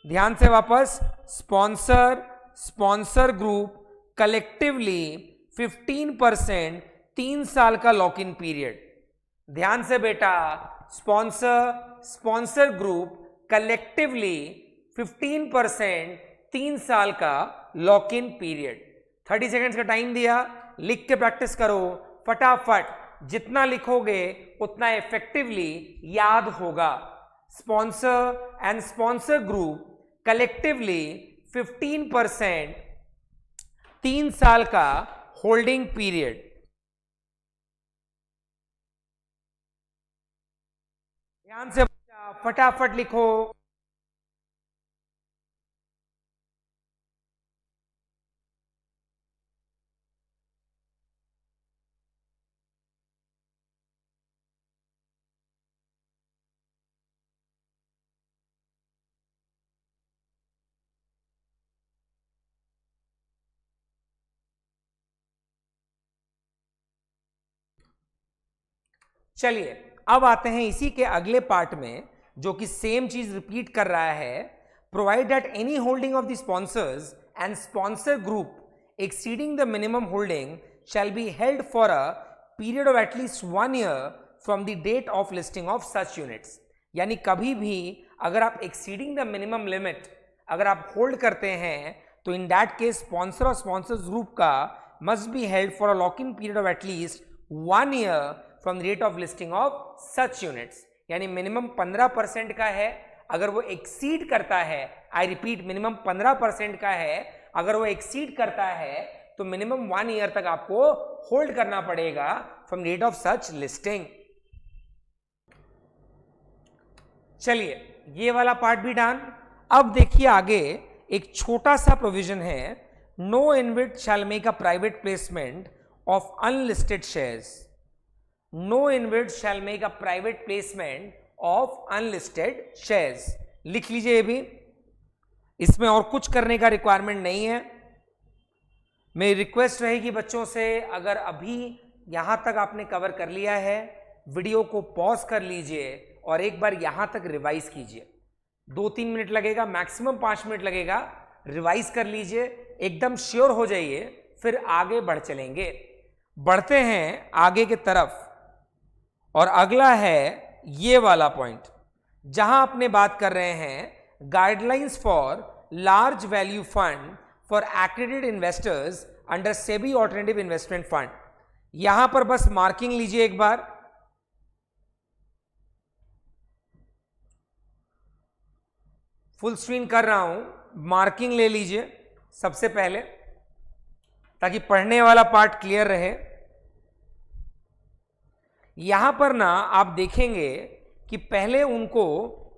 ध्यान से वापस, स्पॉन्सर स्पॉन्सर ग्रुप कलेक्टिवली 15% 3 साल का लॉक इन पीरियड. ध्यान से बेटा, स्पॉन्सर स्पॉन्सर ग्रुप कलेक्टिवली 15% 3 साल का लॉक इन पीरियड. 30 सेकेंड्स का टाइम दिया, लिख के प्रैक्टिस करो फटाफट. जितना लिखोगे उतना इफेक्टिवली याद होगा. Sponsor and sponsor group collectively 15% 3 साल का होल्डिंग पीरियड. ध्यान से फटाफट लिखो. चलिए अब आते हैं इसी के अगले पार्ट में, जो कि सेम चीज रिपीट कर रहा है. Provide that any holding of the sponsors and sponsor group exceeding the minimum holding shall be held for a period of at least 1 year from the date of listing of such units. यानी कभी भी अगर आप एक्सीडिंग द मिनिमम लिमिट अगर आप होल्ड करते हैं तो इन दैट केस स्पॉन्सर और स्पॉन्सर्स ग्रुप का must be held for a lock in period of at least 1 year from the rate of listing of such units. यानी मिनिमम 15% का है, अगर वो एक्सीड करता है, आई रिपीट मिनिमम 15% का है, अगर वो एक्सीड करता है तो मिनिमम 1 ईयर तक आपको होल्ड करना पड़ेगा from rate of such listing. चलिए ये वाला पार्ट भी डन. अब देखिए आगे एक छोटा सा प्रोविजन है, no InvIT shall make a private placement of unlisted shares. No InvIT shall make a private placement of unlisted shares. लिख लीजिए ये भी, इसमें और कुछ करने का रिक्वायरमेंट नहीं है. मेरी रिक्वेस्ट रहेगी बच्चों से, अगर अभी यहां तक आपने कवर कर लिया है, वीडियो को पॉज कर लीजिए और एक बार यहां तक रिवाइज कीजिए. 2-3 मिनट लगेगा, मैक्सिमम 5 मिनट लगेगा. रिवाइज कर लीजिए, एकदम श्योर हो जाइए, फिर आगे बढ़ चलेंगे. बढ़ते हैं आगे की तरफ और अगला है ये वाला पॉइंट, जहां अपने बात कर रहे हैं guidelines for large value fund for accredited investors under SEBI alternative investment fund. यहां पर बस मार्किंग लीजिए एक बार. फुल स्क्रीन कर रहा हूं, मार्किंग ले लीजिए सबसे पहले, ताकि पढ़ने वाला पार्ट क्लियर रहे. यहां पर ना आप देखेंगे कि पहले उनको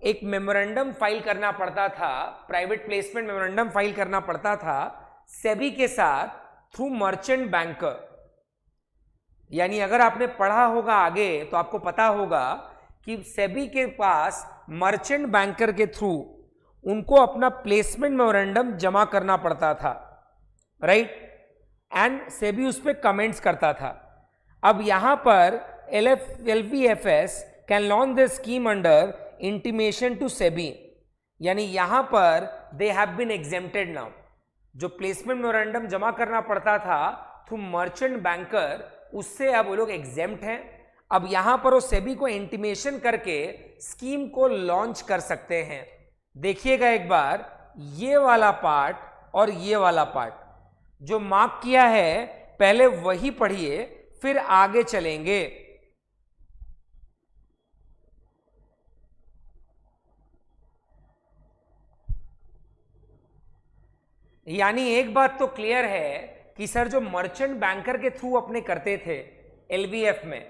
एक मेमोरेंडम फाइल करना पड़ता था, प्राइवेट प्लेसमेंट मेमोरेंडम फाइल करना पड़ता था सेबी के साथ थ्रू मर्चेंट बैंकर. यानी अगर आपने पढ़ा होगा आगे तो आपको पता होगा कि सेबी के पास मर्चेंट बैंकर के थ्रू उनको अपना प्लेसमेंट मेमोरेंडम जमा करना पड़ता था, राइट, एंड सेबी उस पर कमेंट्स करता था. अब यहां पर LVFS can launch the scheme under intimation to SEBI. यानी यहां पर they have been exempted now. जो प्लेसमेंट मेमोरेंडम जमा करना पड़ता था थ्रू मर्चेंट बैंकर, उससे अब वो लोग एग्जेम्प्ट हैं। अब यहां पर वो सेबी को इंटीमेशन करके स्कीम को लॉन्च कर सकते हैं। देखिएगा एक बार, ये वाला पार्ट और ये वाला पार्ट जो मार्क किया है, पहले वही पढ़िए, फिर आगे चलेंगे। यानी एक बात तो क्लियर है कि सर जो मर्चेंट बैंकर के थ्रू अपने करते थे एलवीएफ में,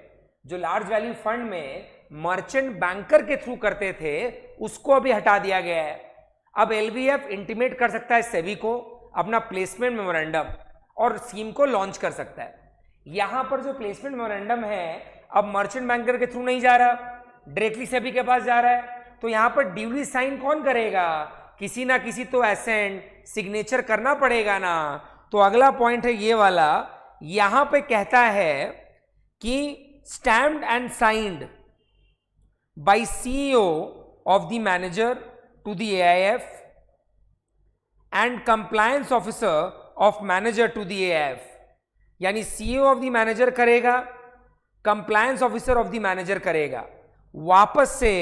जो लार्ज वैल्यू फंड में मर्चेंट बैंकर के थ्रू करते थे, उसको अभी हटा दिया गया है। अब एलवीएफ इंटीमेट कर सकता है सेबी को अपना प्लेसमेंट मेमोरेंडम और स्कीम को लॉन्च कर सकता है। यहां पर जो प्लेसमेंट मेमोरेंडम है अब मर्चेंट बैंकर के थ्रू नहीं जा रहा, डायरेक्टली सेबी के पास जा रहा है। तो यहां पर ड्यूली साइन कौन करेगा? किसी ना किसी तो एसेंट सिग्नेचर करना पड़ेगा ना। तो अगला पॉइंट है ये वाला, यहां पे कहता है कि stamped and signed by CEO of the manager to the AIF and compliance officer of manager to the AIF. यानी सीईओ ऑफ द मैनेजर करेगा, compliance officer of the manager करेगा। वापस से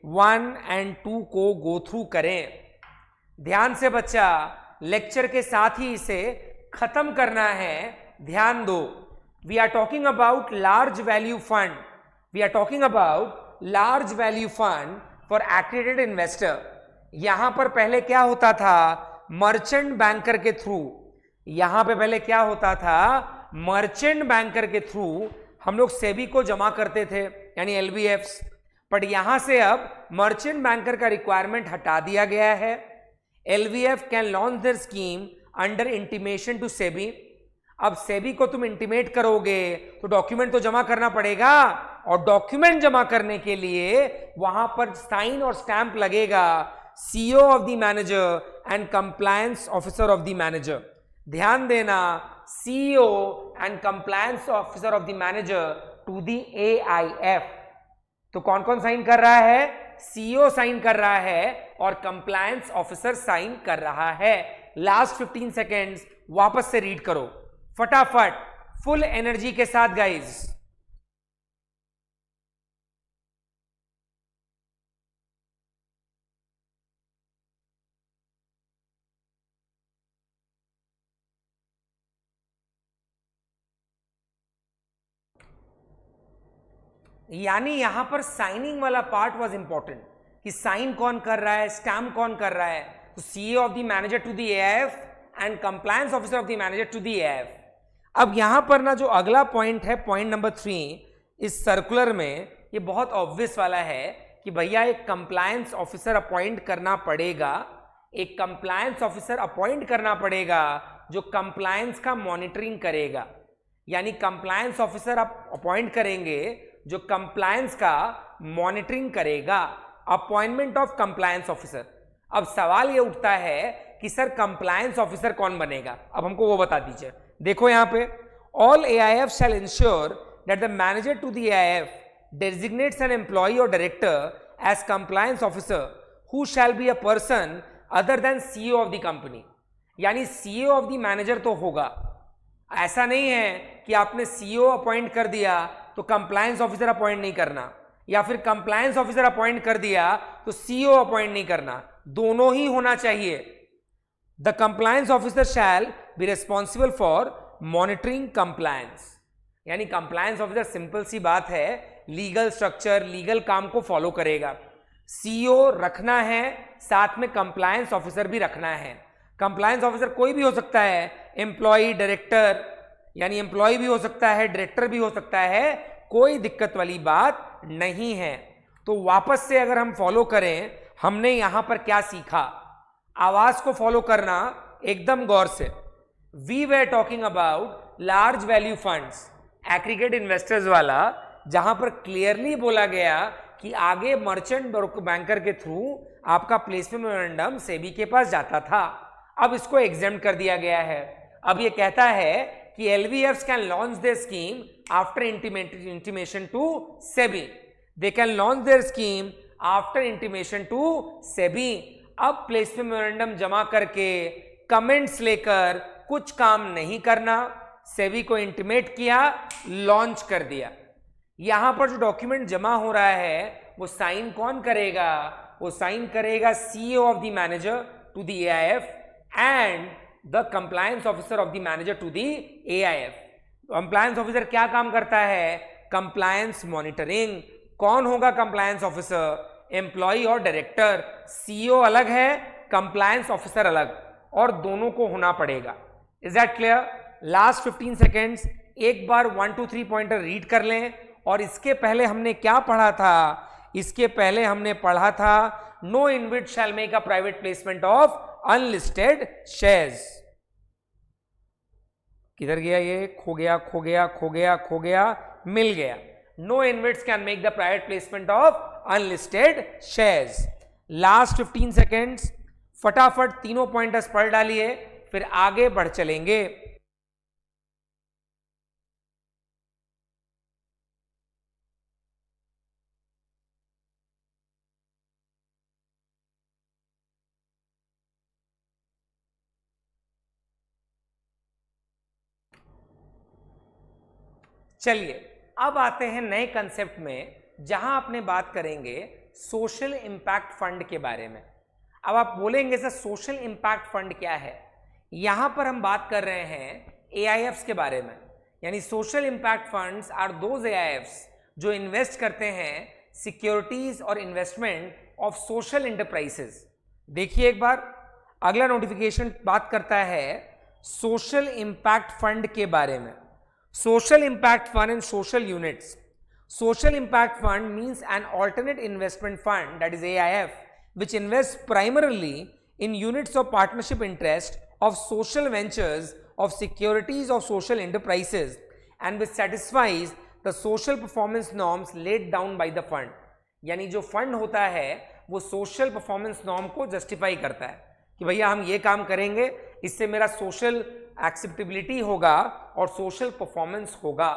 1 और 2 को गो थ्रू करें। ध्यान से बच्चा, लेक्चर के साथ ही इसे खत्म करना है, ध्यान दो। We are talking about large value fund, we are talking about large value fund for accredited investor. यहां पर पहले क्या होता था? मर्चेंट बैंकर के थ्रू, यहां पे पहले क्या होता था? मर्चेंट बैंकर के थ्रू हम लोग सेबी को जमा करते थे, यानी एलवीएफ्स। बट यहां से अब मर्चेंट बैंकर का रिक्वायरमेंट हटा दिया गया है। LVF can launch their scheme under intimation to SEBI. अब सेबी को तुम इंटीमेट करोगे तो डॉक्यूमेंट तो जमा करना पड़ेगा, और डॉक्यूमेंट जमा करने के लिए वहां पर साइन और स्टैंप लगेगा, CEO of the manager and compliance officer of the manager. ध्यान देना, CEO and compliance officer of the manager to the AIF. तो कौन कौन साइन कर रहा है? सीईओ साइन कर रहा है और कंप्लायंस ऑफिसर साइन कर रहा है। लास्ट 15 सेकेंड्स वापस से रीड करो फटाफट, फुल एनर्जी के साथ गाइज। यानी यहां पर साइनिंग वाला पार्ट वाज इंपॉर्टेंट, कि साइन कौन कर रहा है, स्टैम्प कौन कर रहा है। तो CEO of the manager to the AIF and compliance officer of the manager to the AIF. अब यहां पर ना जो अगला पॉइंट है, पॉइंट नंबर 3 इस सर्कुलर में, ये बहुत ऑब्वियस वाला है कि भैया एक कंप्लायंस ऑफिसर अपॉइंट करना पड़ेगा, एक कंप्लायंस ऑफिसर अपॉइंट करना पड़ेगा जो कंप्लायंस का मॉनिटरिंग करेगा। यानी कंप्लायंस ऑफिसर आप अपॉइंट करेंगे जो कंप्लायंस का मॉनिटरिंग करेगा। Appointment of compliance officer. अब सवाल ये उठता है कि सर कंप्लायंस ऑफिसर कौन बनेगा? अब हमको वो बता दीजिए। देखो यहां पे, all AIF shall ensure that the manager to the AIF designates an employee or director as compliance officer who shall be a person other than CEO of the company। यानी CEO of the manager तो होगा, ऐसा नहीं है कि आपने CEO अपॉइंट कर दिया तो कंप्लायंस ऑफिसर अपॉइंट नहीं करना, या फिर कंप्लायंस ऑफिसर अपॉइंट कर दिया तो CEO अपॉइंट नहीं करना, दोनों ही होना चाहिए। The compliance officer shall be responsible for monitoring compliance. यानी कंप्लायंस ऑफिसर सिंपल सी बात है, लीगल स्ट्रक्चर, लीगल काम को फॉलो करेगा। सीईओ रखना है, साथ में कंप्लायंस ऑफिसर भी रखना है। कंप्लायंस ऑफिसर कोई भी हो सकता है, एम्प्लॉय, डायरेक्टर, यानी एम्प्लॉय भी हो सकता है, डायरेक्टर भी हो सकता है, कोई दिक्कत वाली बात नहीं है। तो वापस से अगर हम फॉलो करें, हमने यहां पर क्या सीखा? आवाज को फॉलो करना एकदम गौर से। We were talking about large value funds, aggregate investors वाला, जहां पर क्लियरली बोला गया कि आगे मर्चेंट बैंकर के थ्रू आपका प्लेसमेंट मेमोरेंडम सेबी के पास जाता था। अब इसको एग्जेम्प्ट कर दिया गया है। अब ये कहता है कि LVFs can launch their scheme after intimation to SEBI. They can launch their scheme after intimation to SEBI. अब प्लेसमेंट मेमोरेंडम जमा करके कमेंट्स लेकर कुछ काम नहीं करना, सेबी को इंटीमेट किया, लॉन्च कर दिया। यहां पर जो डॉक्यूमेंट जमा हो रहा है वो साइन कौन करेगा? वो साइन करेगा CEO of the manager to the AIF and the compliance officer of the manager to the AIF. Compliance officer क्या काम करता है? Compliance monitoring. कौन होगा कंप्लायंस ऑफिसर? एम्प्लॉय और डायरेक्टर। सीईओ अलग है, कंप्लायंस ऑफिसर अलग, और दोनों को होना पड़ेगा। Is that clear? Last 15 seconds एक बार 1 2 3 पॉइंटर रीड कर लें। और इसके पहले हमने क्या पढ़ा था? इसके पहले हमने पढ़ा था no InvIT shall make a private placement of unlisted shares. किधर गया ये? खो गया, खो गया, खो गया, खो गया, मिल गया। No InvITs can make the private placement of unlisted shares. Last 15 seconds फटाफट तीनों पॉइंटर्स पढ़ डालिए, फिर आगे बढ़ चलेंगे। चलिए अब आते हैं नए कंसेप्ट में, जहां अपने बात करेंगे सोशल इंपैक्ट फंड के बारे में। अब आप बोलेंगे सर सोशल इंपैक्ट फंड क्या है? यहां पर हम बात कर रहे हैं एआईएफ्स के बारे में। यानी social impact funds are those AIFs जो इन्वेस्ट करते हैं सिक्योरिटीज और इन्वेस्टमेंट ऑफ सोशल एंटरप्राइजेस। देखिए एक बार अगला नोटिफिकेशन बात करता है सोशल इंपैक्ट फंड के बारे में। Social impact fund and social units. Social Impact Fund means an alternate investment fund, that is AIF, which invests primarily in units of partnership interest of social ventures of securities of social enterprises and which satisfies the social performance norms laid down by the fund. यानी जो फंड होता है वो सोशल परफॉर्मेंस नॉर्म को जस्टिफाई करता है कि भैया हम ये काम करेंगे, इससे मेरा सोशल एक्सेप्टेबिलिटी होगा और सोशल परफॉर्मेंस होगा।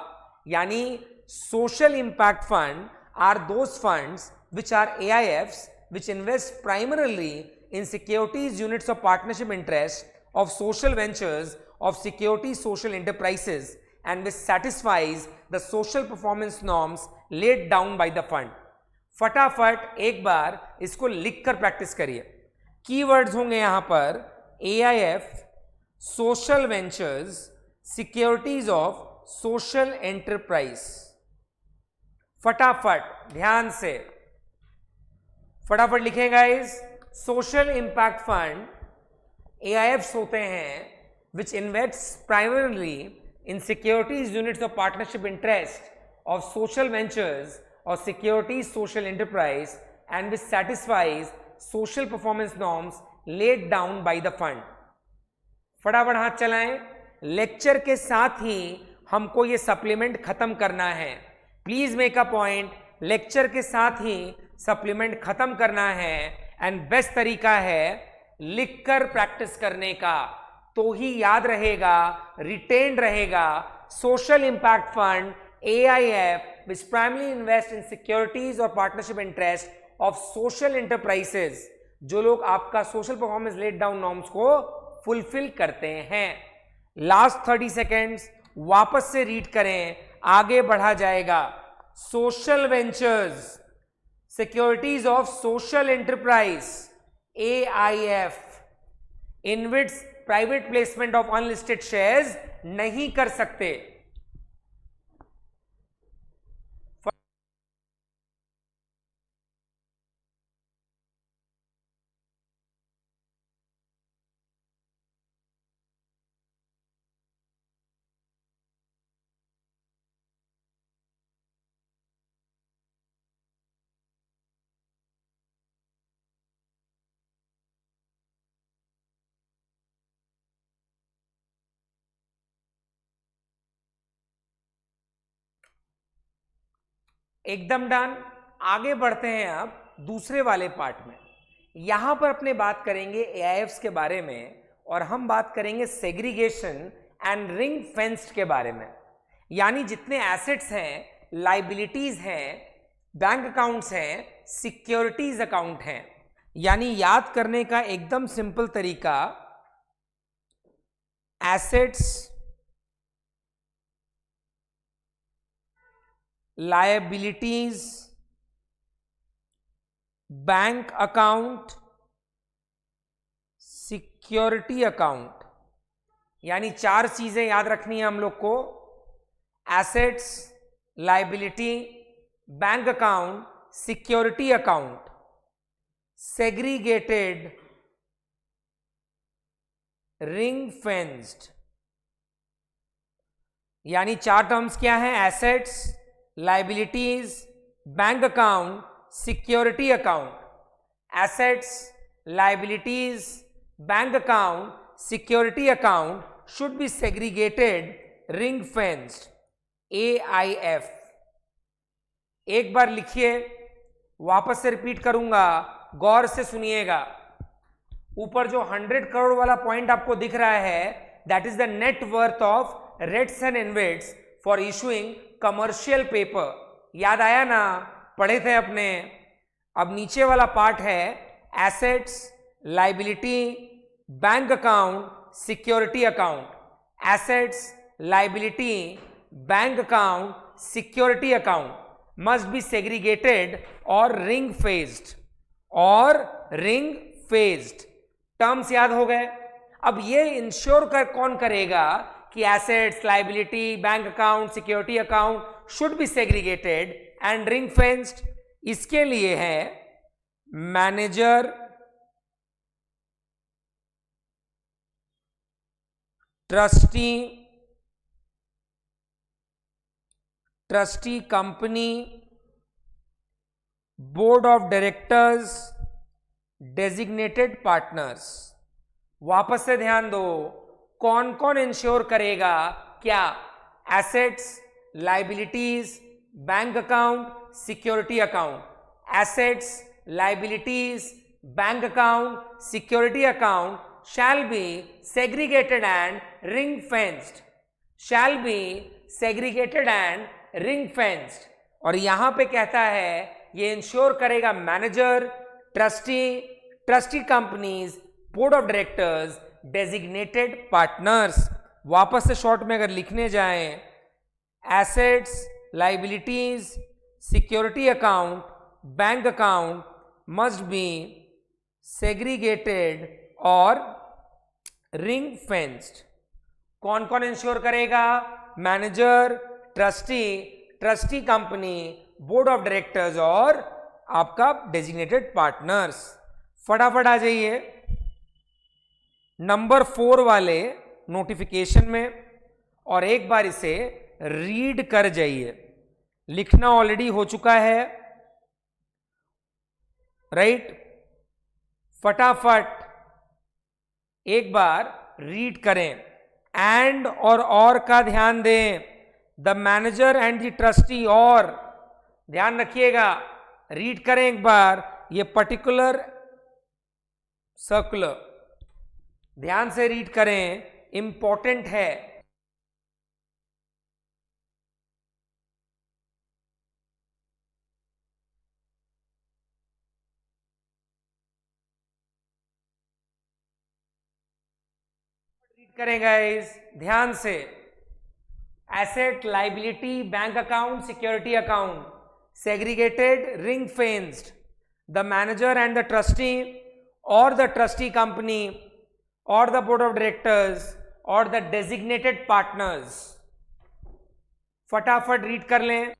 यानी social impact fund are those funds which are AIFs which invest primarily in securities units of partnership interest of social ventures of securities social enterprises and which satisfies the social performance norms laid down by the fund. फटाफट एक बार इसको लिखकर प्रैक्टिस करिए। कीवर्ड्स होंगे यहां पर AIF, social ventures, securities of social enterprise. फटाफट ध्यान से फटाफट लिखें guys. Social impact fund AIFs होते हैं which invest primarily in securities units of partnership interest of social ventures और securities social enterprise and which satisfies social performance norms laid down by the fund. फटाफट हाथ चलाएं। लेक्चर के साथ ही हमको ये सप्लीमेंट खत्म करना है। Please make a point, lecture के साथ ही सप्लीमेंट खत्म करना है। एंड बेस्ट तरीका है लिखकर प्रैक्टिस करने का, तो ही याद रहेगा, रिटेन रहेगा। Social impact fund AIF which primarily invest in securities और partnership interest of social enterprises, जो लोग आपका social performance let down norms को फुलफिल करते हैं। लास्ट 30 सेकेंड्स वापस से रीड करें, आगे बढ़ा जाएगा। Social ventures, securities of social enterprise AIF in which private placement of unlisted shares नहीं कर सकते। एकदम डन। आगे बढ़ते हैं अब दूसरे वाले पार्ट में। यहां पर अपने बात करेंगे AIFs के बारे में, और हम बात करेंगे सेग्रीगेशन एंड रिंग फेंस्ड के बारे में। यानी जितने एसेट्स हैं, लाइबिलिटीज हैं, बैंक अकाउंट्स हैं, सिक्योरिटीज अकाउंट हैं। यानी याद करने का एकदम सिंपल तरीका, assets, liabilities, bank account, security account. यानी 4 चीजें याद रखनी है हम लोग को, assets, liability, bank account, security account, segregated, ring fenced. यानी 4 टर्म्स क्या है, assets, liabilities, bank account, security account. Assets, liabilities, bank account, security account should be segregated, ring fenced, AIF। एक बार लिखिए, वापस से रिपीट करूंगा, गौर से सुनिएगा। ऊपर जो 100 करोड़ वाला पॉइंट आपको दिख रहा है, that is the net worth of REITs and InvITs for issuing commercial paper. याद आया ना, पढ़े थे अपने। अब नीचे वाला पार्ट है assets, liability, bank account, security account. Assets, liability, bank account, security account must be segregated or ring phased, और ring phased। टर्म्स याद हो गए। अब ये इंश्योर कौन करेगा कि assets, liability, bank account, security account should be segregated and ring fenced? इसके लिए है manager, trustee company, board of directors, designated partners. वापस से ध्यान दो, कौन कौन इंश्योर करेगा क्या? Assets, liabilities, bank account, security account. Assets, liabilities, bank account, security account shall be segregated and ring fenced, shall be segregated and ring fenced। और यहां पे कहता है ये इंश्योर करेगा manager, trustee companies, board of directors, designated partners. वापस से शॉर्ट में अगर लिखने जाएं, assets, liabilities, security account, bank account must be segregated और रिंग फेंस्ड। कौन कौन इंश्योर करेगा? Manager, trustee company, board of directors और आपका डेजिग्नेटेड पार्टनर्स। फटाफट आ जाइए नंबर 4 वाले नोटिफिकेशन में और एक बार इसे रीड कर जाइए। लिखना ऑलरेडी हो चुका है, राइट? फटाफट एक बार रीड करें। एंड और का ध्यान दें, the manager and the trustee, और ध्यान रखिएगा, रीड करें एक बार ये पर्टिकुलर सर्कुलर, ध्यान से रीड करें, इंपॉर्टेंट है। करें गाइस ध्यान से। Asset, liability, bank account, security account, segregated, ring fenced, the manager and the trustee और द ट्रस्टी कंपनी और द बोर्ड ऑफ डायरेक्टर्स और द डेजिग्नेटेड पार्टनर्स। फटाफट रीड कर लें।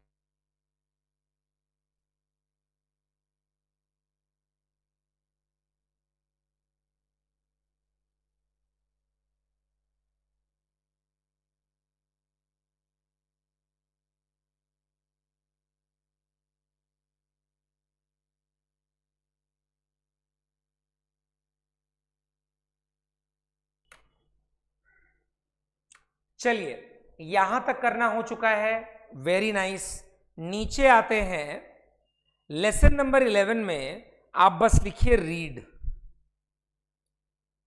चलिए यहां तक करना हो चुका है, वेरी नाइस। नीचे आते हैं लेसन नंबर 11 में, आप बस लिखिए रीड।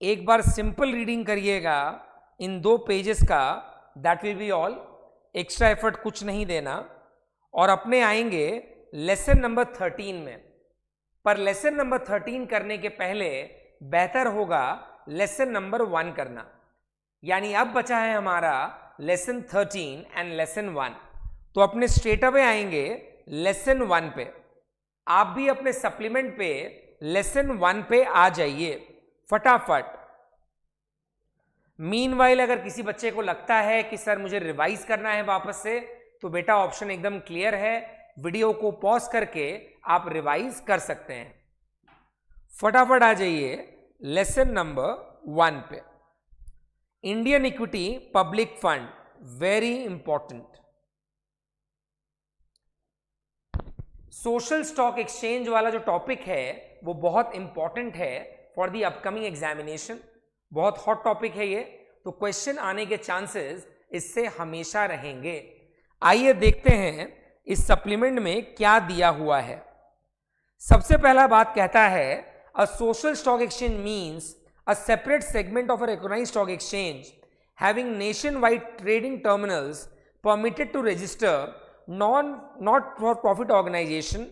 एक बार सिंपल रीडिंग करिएगा इन 2 पेजेस का, that will be all. Extra effort कुछ नहीं देना। और अपने आएंगे लेसन नंबर 13 में। पर लेसन नंबर 13 करने के पहले बेहतर होगा लेसन नंबर 1 करना। यानी अब बचा है हमारा लेसन 13 एंड लेसन 1। तो अपने स्ट्रेट अवे आएंगे लेसन 1 पे। आप भी अपने सप्लीमेंट पे लेसन 1 पे आ जाइए फटाफट। मीनवाइल अगर किसी बच्चे को लगता है कि सर मुझे रिवाइज करना है वापस से, तो बेटा ऑप्शन एकदम क्लियर है, वीडियो को पॉज करके आप रिवाइज कर सकते हैं। फटाफट आ जाइए लेसन नंबर 1 पे। Indian equity public fund, very important. Social stock exchange वाला जो टॉपिक है वो बहुत इंपॉर्टेंट है फॉर द अपकमिंग एग्जामिनेशन। बहुत हॉट टॉपिक है ये, तो क्वेश्चन आने के चांसेस इससे हमेशा रहेंगे। आइए देखते हैं इस सप्लीमेंट में क्या दिया हुआ है। सबसे पहला बात कहता है a social stock exchange means a separate segment of a recognized stock exchange having nationwide trading terminals permitted to register not-for-profit organization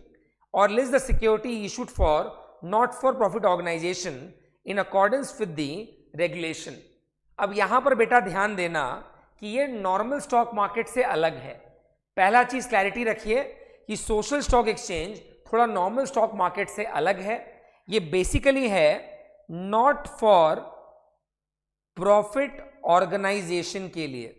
or list the security issued for not-for-profit organization in accordance with the regulation। अब यहां पर बेटा ध्यान देना कि ये नॉर्मल स्टॉक मार्केट से अलग है। पहला चीज क्लैरिटी रखिए कि सोशल स्टॉक एक्सचेंज थोड़ा नॉर्मल स्टॉक मार्केट से अलग है। ये बेसिकली है नॉट फॉर प्रॉफिट ऑर्गेनाइजेशन के लिए,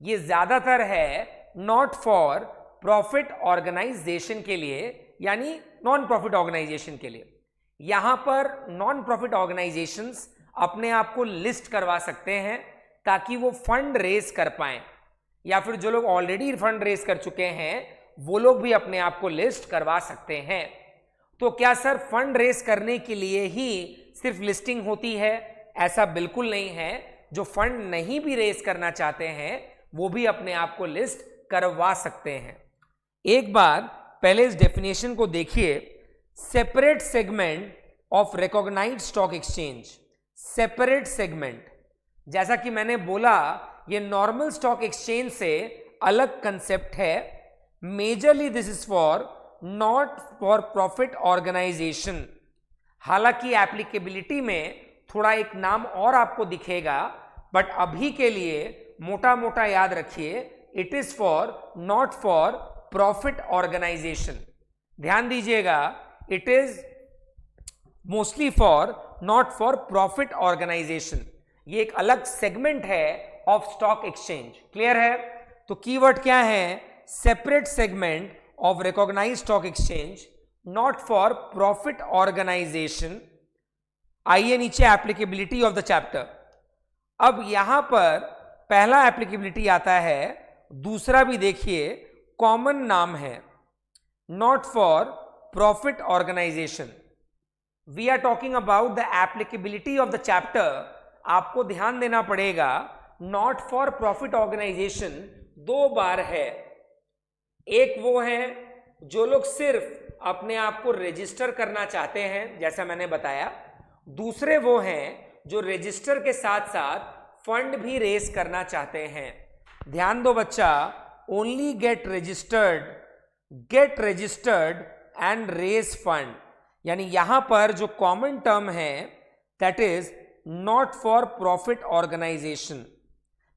ये ज्यादातर है नॉट फॉर प्रॉफिट ऑर्गेनाइजेशन के लिए, यानी नॉन प्रॉफिट ऑर्गेनाइजेशन के लिए। यहां पर नॉन प्रॉफिट ऑर्गेनाइजेशंस अपने आप को लिस्ट करवा सकते हैं ताकि वो फंड रेज कर पाएं, या फिर जो लोग ऑलरेडी फंड रेज कर चुके हैं वो लोग भी अपने आप को लिस्ट करवा सकते हैं। तो क्या सर फंड रेस करने के लिए ही सिर्फ लिस्टिंग होती है? ऐसा बिल्कुल नहीं है। जो फंड नहीं भी रेस करना चाहते हैं वो भी अपने आप को लिस्ट करवा सकते हैं। एक बार पहले इस डेफिनेशन को देखिए, separate segment of recognised stock exchange. Separate segment, जैसा कि मैंने बोला, ये नॉर्मल स्टॉक एक्सचेंज से अलग कंसेप्ट है। Majorly this is for not for profit organisation. हालांकि एप्लीकेबिलिटी में थोड़ा एक नाम और आपको दिखेगा, बट अभी के लिए मोटा मोटा याद रखिए, it is for not for profit organisation. ध्यान दीजिएगा, it is mostly for not for profit organisation. ये एक अलग सेगमेंट है ऑफ स्टॉक एक्सचेंज। क्लियर है? तो कीवर्ड क्या है? Separate segment of recognized stock exchange not for profit organization। आइए नीचे एप्लीकेबिलिटी ऑफ द चैप्टर। अब यहां पर पहला एप्लीकेबिलिटी आता है, दूसरा भी देखिए, कॉमन नाम है not for profit organisation. We are talking about the applicability of the chapter. आपको ध्यान देना पड़ेगा, नॉट फॉर प्रॉफिट ऑर्गेनाइजेशन दो बार है। एक वो है जो लोग सिर्फ अपने आप को रजिस्टर करना चाहते हैं, जैसा मैंने बताया। दूसरे वो हैं जो रजिस्टर के साथ साथ फंड भी रेस करना चाहते हैं। ध्यान दो बच्चा, only get registered and raise fund. यानी यहां पर जो कॉमन टर्म है that is not for profit organisation.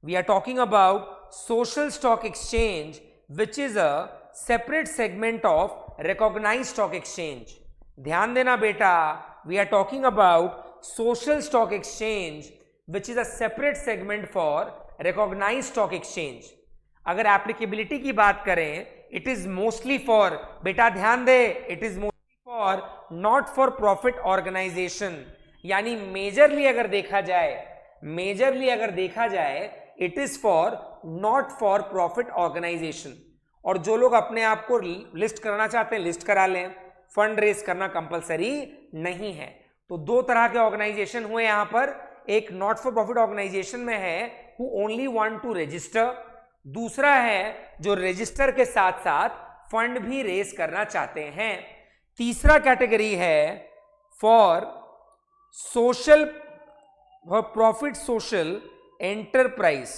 We are talking about social stock exchange which is a separate segment of recognized stock exchange। ध्यान देना बेटा, we are talking about social stock exchange which is a separate segment for recognized stock exchange। अगर एप्लीकेबिलिटी की बात करें, it is mostly for, बेटा ध्यान दे, it is mostly for not for profit organization। यानी मेजरली अगर देखा जाए it is for not for profit organisation. और जो लोग अपने आप को लिस्ट करना चाहते हैं लिस्ट करा लें, फंड रेस करना कंपलसरी नहीं है। तो दो तरह के ऑर्गेनाइजेशन हुए यहां पर, एक नॉट फॉर प्रॉफिट ऑर्गेनाइजेशन में है who only want to register, दूसरा है जो रजिस्टर के साथ साथ फंड भी रेस करना चाहते हैं। तीसरा कैटेगरी है for social profit social enterprise.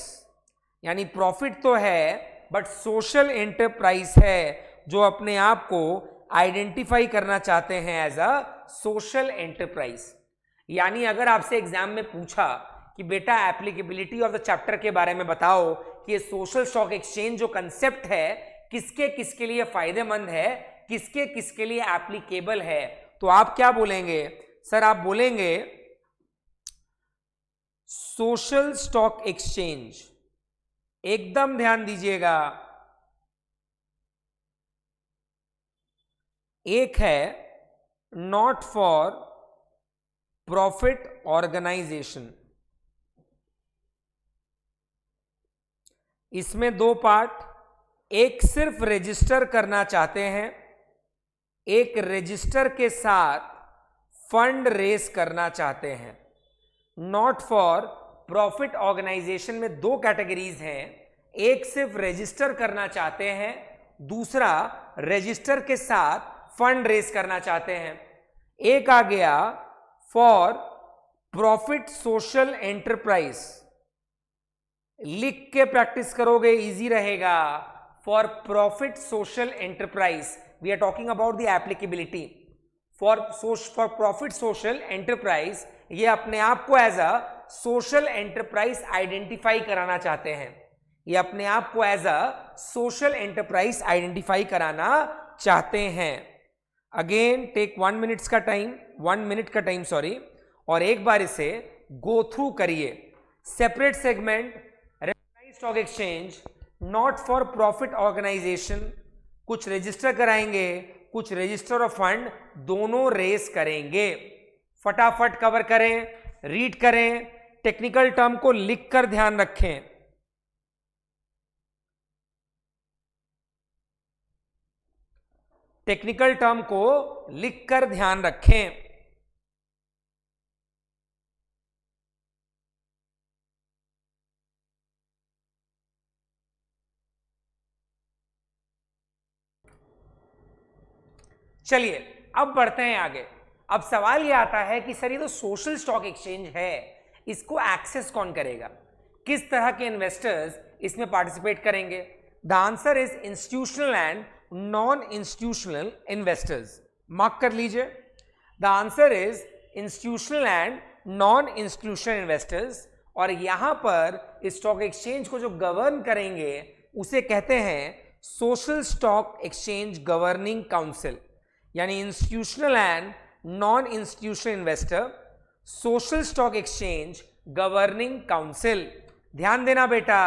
यानी प्रॉफिट तो है बट सोशल एंटरप्राइज है, जो अपने आप को आइडेंटिफाई करना चाहते हैं एज अ सोशल एंटरप्राइज। यानी अगर आपसे एग्जाम में पूछा कि बेटा एप्लीकेबिलिटी ऑफ द चैप्टर के बारे में बताओ कि ये सोशल स्टॉक एक्सचेंज जो कंसेप्ट है किसके किसके लिए फायदेमंद है, किसके किसके लिए एप्लीकेबल है। तो आप क्या बोलेंगे सर? आप बोलेंगे सोशल स्टॉक एक्सचेंज। एकदम ध्यान दीजिएगा, एक है नॉट फॉर प्रॉफिट ऑर्गेनाइजेशन। इसमें दो पार्ट, एक सिर्फ रजिस्टर करना चाहते हैं, एक रजिस्टर के साथ फंड रेस करना चाहते हैं। नॉट फॉर प्रॉफिट ऑर्गेनाइजेशन में दो कैटेगरीज हैं, एक सिर्फ रजिस्टर करना चाहते हैं, दूसरा रजिस्टर के साथ फंड रेस करना चाहते हैं। एक आ गया फॉर प्रॉफिट सोशल एंटरप्राइज, लिख के प्रैक्टिस करोगे इजी रहेगा। For profit social enterprise we are talking about the applicability. For profit social enterprise, ये अपने आप को as a social enterprise identify कराना चाहते हैं, ये अपने आप को as a social enterprise identify कराना चाहते हैं। अगेन टेक 1 मिनट का टाइम, 1 मिनट का टाइम सॉरी, और एक बार इसे गो थ्रू करिए। Separate segment, recognised stock exchange, not for profit organisation, कुछ रजिस्टर कराएंगे, कुछ रजिस्टर ऑफ फंड, दोनों रेस करेंगे। फटाफट कवर करें, रीड करें, टेक्निकल टर्म को लिखकर ध्यान रखें। टेक्निकल टर्म को लिखकर ध्यान रखें। चलिए अब बढ़ते हैं आगे। अब सवाल यह आता है कि सर ये तो सोशल स्टॉक एक्सचेंज है, इसको एक्सेस कौन करेगा, किस तरह के इन्वेस्टर्स इसमें पार्टिसिपेट करेंगे? The answer is institutional and non institutional investors. Mark कर लीजिए, the answer is institutional and non institutional investors. और यहां पर स्टॉक एक्सचेंज को जो गवर्न करेंगे उसे कहते हैं social stock exchange governing council, यानी institutional and non institutional investor social stock exchange governing council. ध्यान देना बेटा,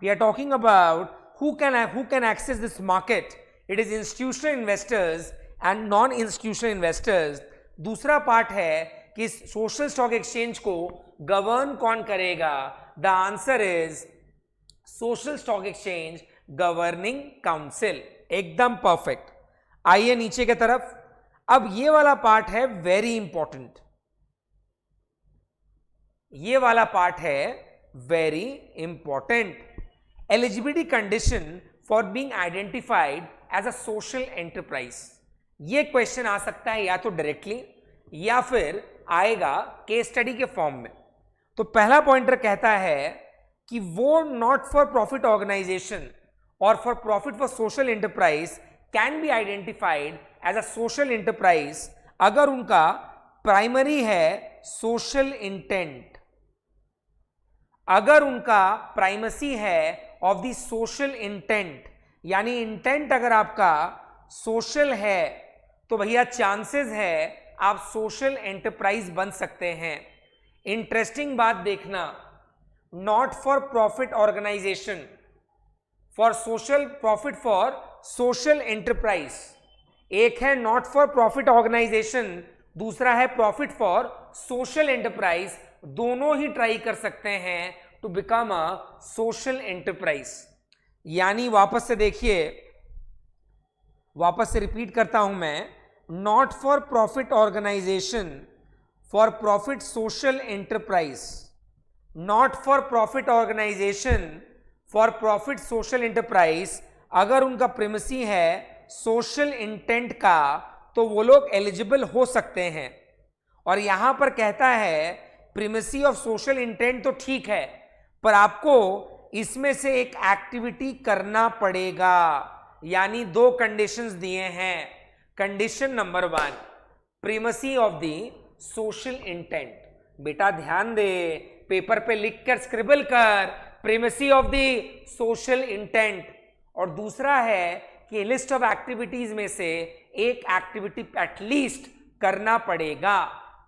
we are talking about who can access this market. It is institutional investors and non institutional investors. दूसरा पार्ट है कि सोशल स्टॉक एक्सचेंज को गवर्न कौन करेगा? The answer is social stock exchange governing council. एकदम परफेक्ट। आइए नीचे की तरफ। अब ये वाला पार्ट है वेरी इंपॉर्टेंट, ये वाला पार्ट है very important. Eligibility condition for being identified as a social enterprise. ये क्वेश्चन आ सकता है या तो डायरेक्टली या फिर आएगा केस स्टडी के फॉर्म में। तो पहला पॉइंटर कहता है कि वो नॉट फॉर प्रॉफिट ऑर्गेनाइजेशन और for profit for social enterprise can be identified as a social enterprise अगर उनका प्राइमरी है सोशल इंटेंट, अगर उनका प्राइमेसी है ऑफ द सोशल इंटेंट, यानी इंटेंट अगर आपका सोशल है तो भैया चांसेस है आप सोशल एंटरप्राइज बन सकते हैं। इंटरेस्टिंग बात देखना, not for profit organisation for social profit for social enterprise, एक है नॉट फॉर प्रॉफिट ऑर्गेनाइजेशन, दूसरा है प्रॉफिट फॉर सोशल एंटरप्राइज। दोनों ही ट्राई कर सकते हैं to become a social enterprise. यानी वापस से देखिए, वापस से रिपीट करता हूं मैं, not for profit organisation for profit social enterprise, not for profit organisation for profit social enterprise. अगर उनका प्रीमिसी है सोशल इंटेंट का तो वो लोग एलिजिबल हो सकते हैं। और यहां पर कहता है प्रीमिसी ऑफ सोशल इंटेंट तो ठीक है, पर आपको इसमें से एक एक्टिविटी करना पड़ेगा, यानी दो कंडीशंस दिए हैं। Condition number 1, primacy of the social intent. बेटा ध्यान दे, पेपर पे लिख कर स्क्रिबल कर primacy of the social intent, और दूसरा है कि लिस्ट ऑफ एक्टिविटीज में से एक एक्टिविटी एटलीस्ट करना पड़ेगा।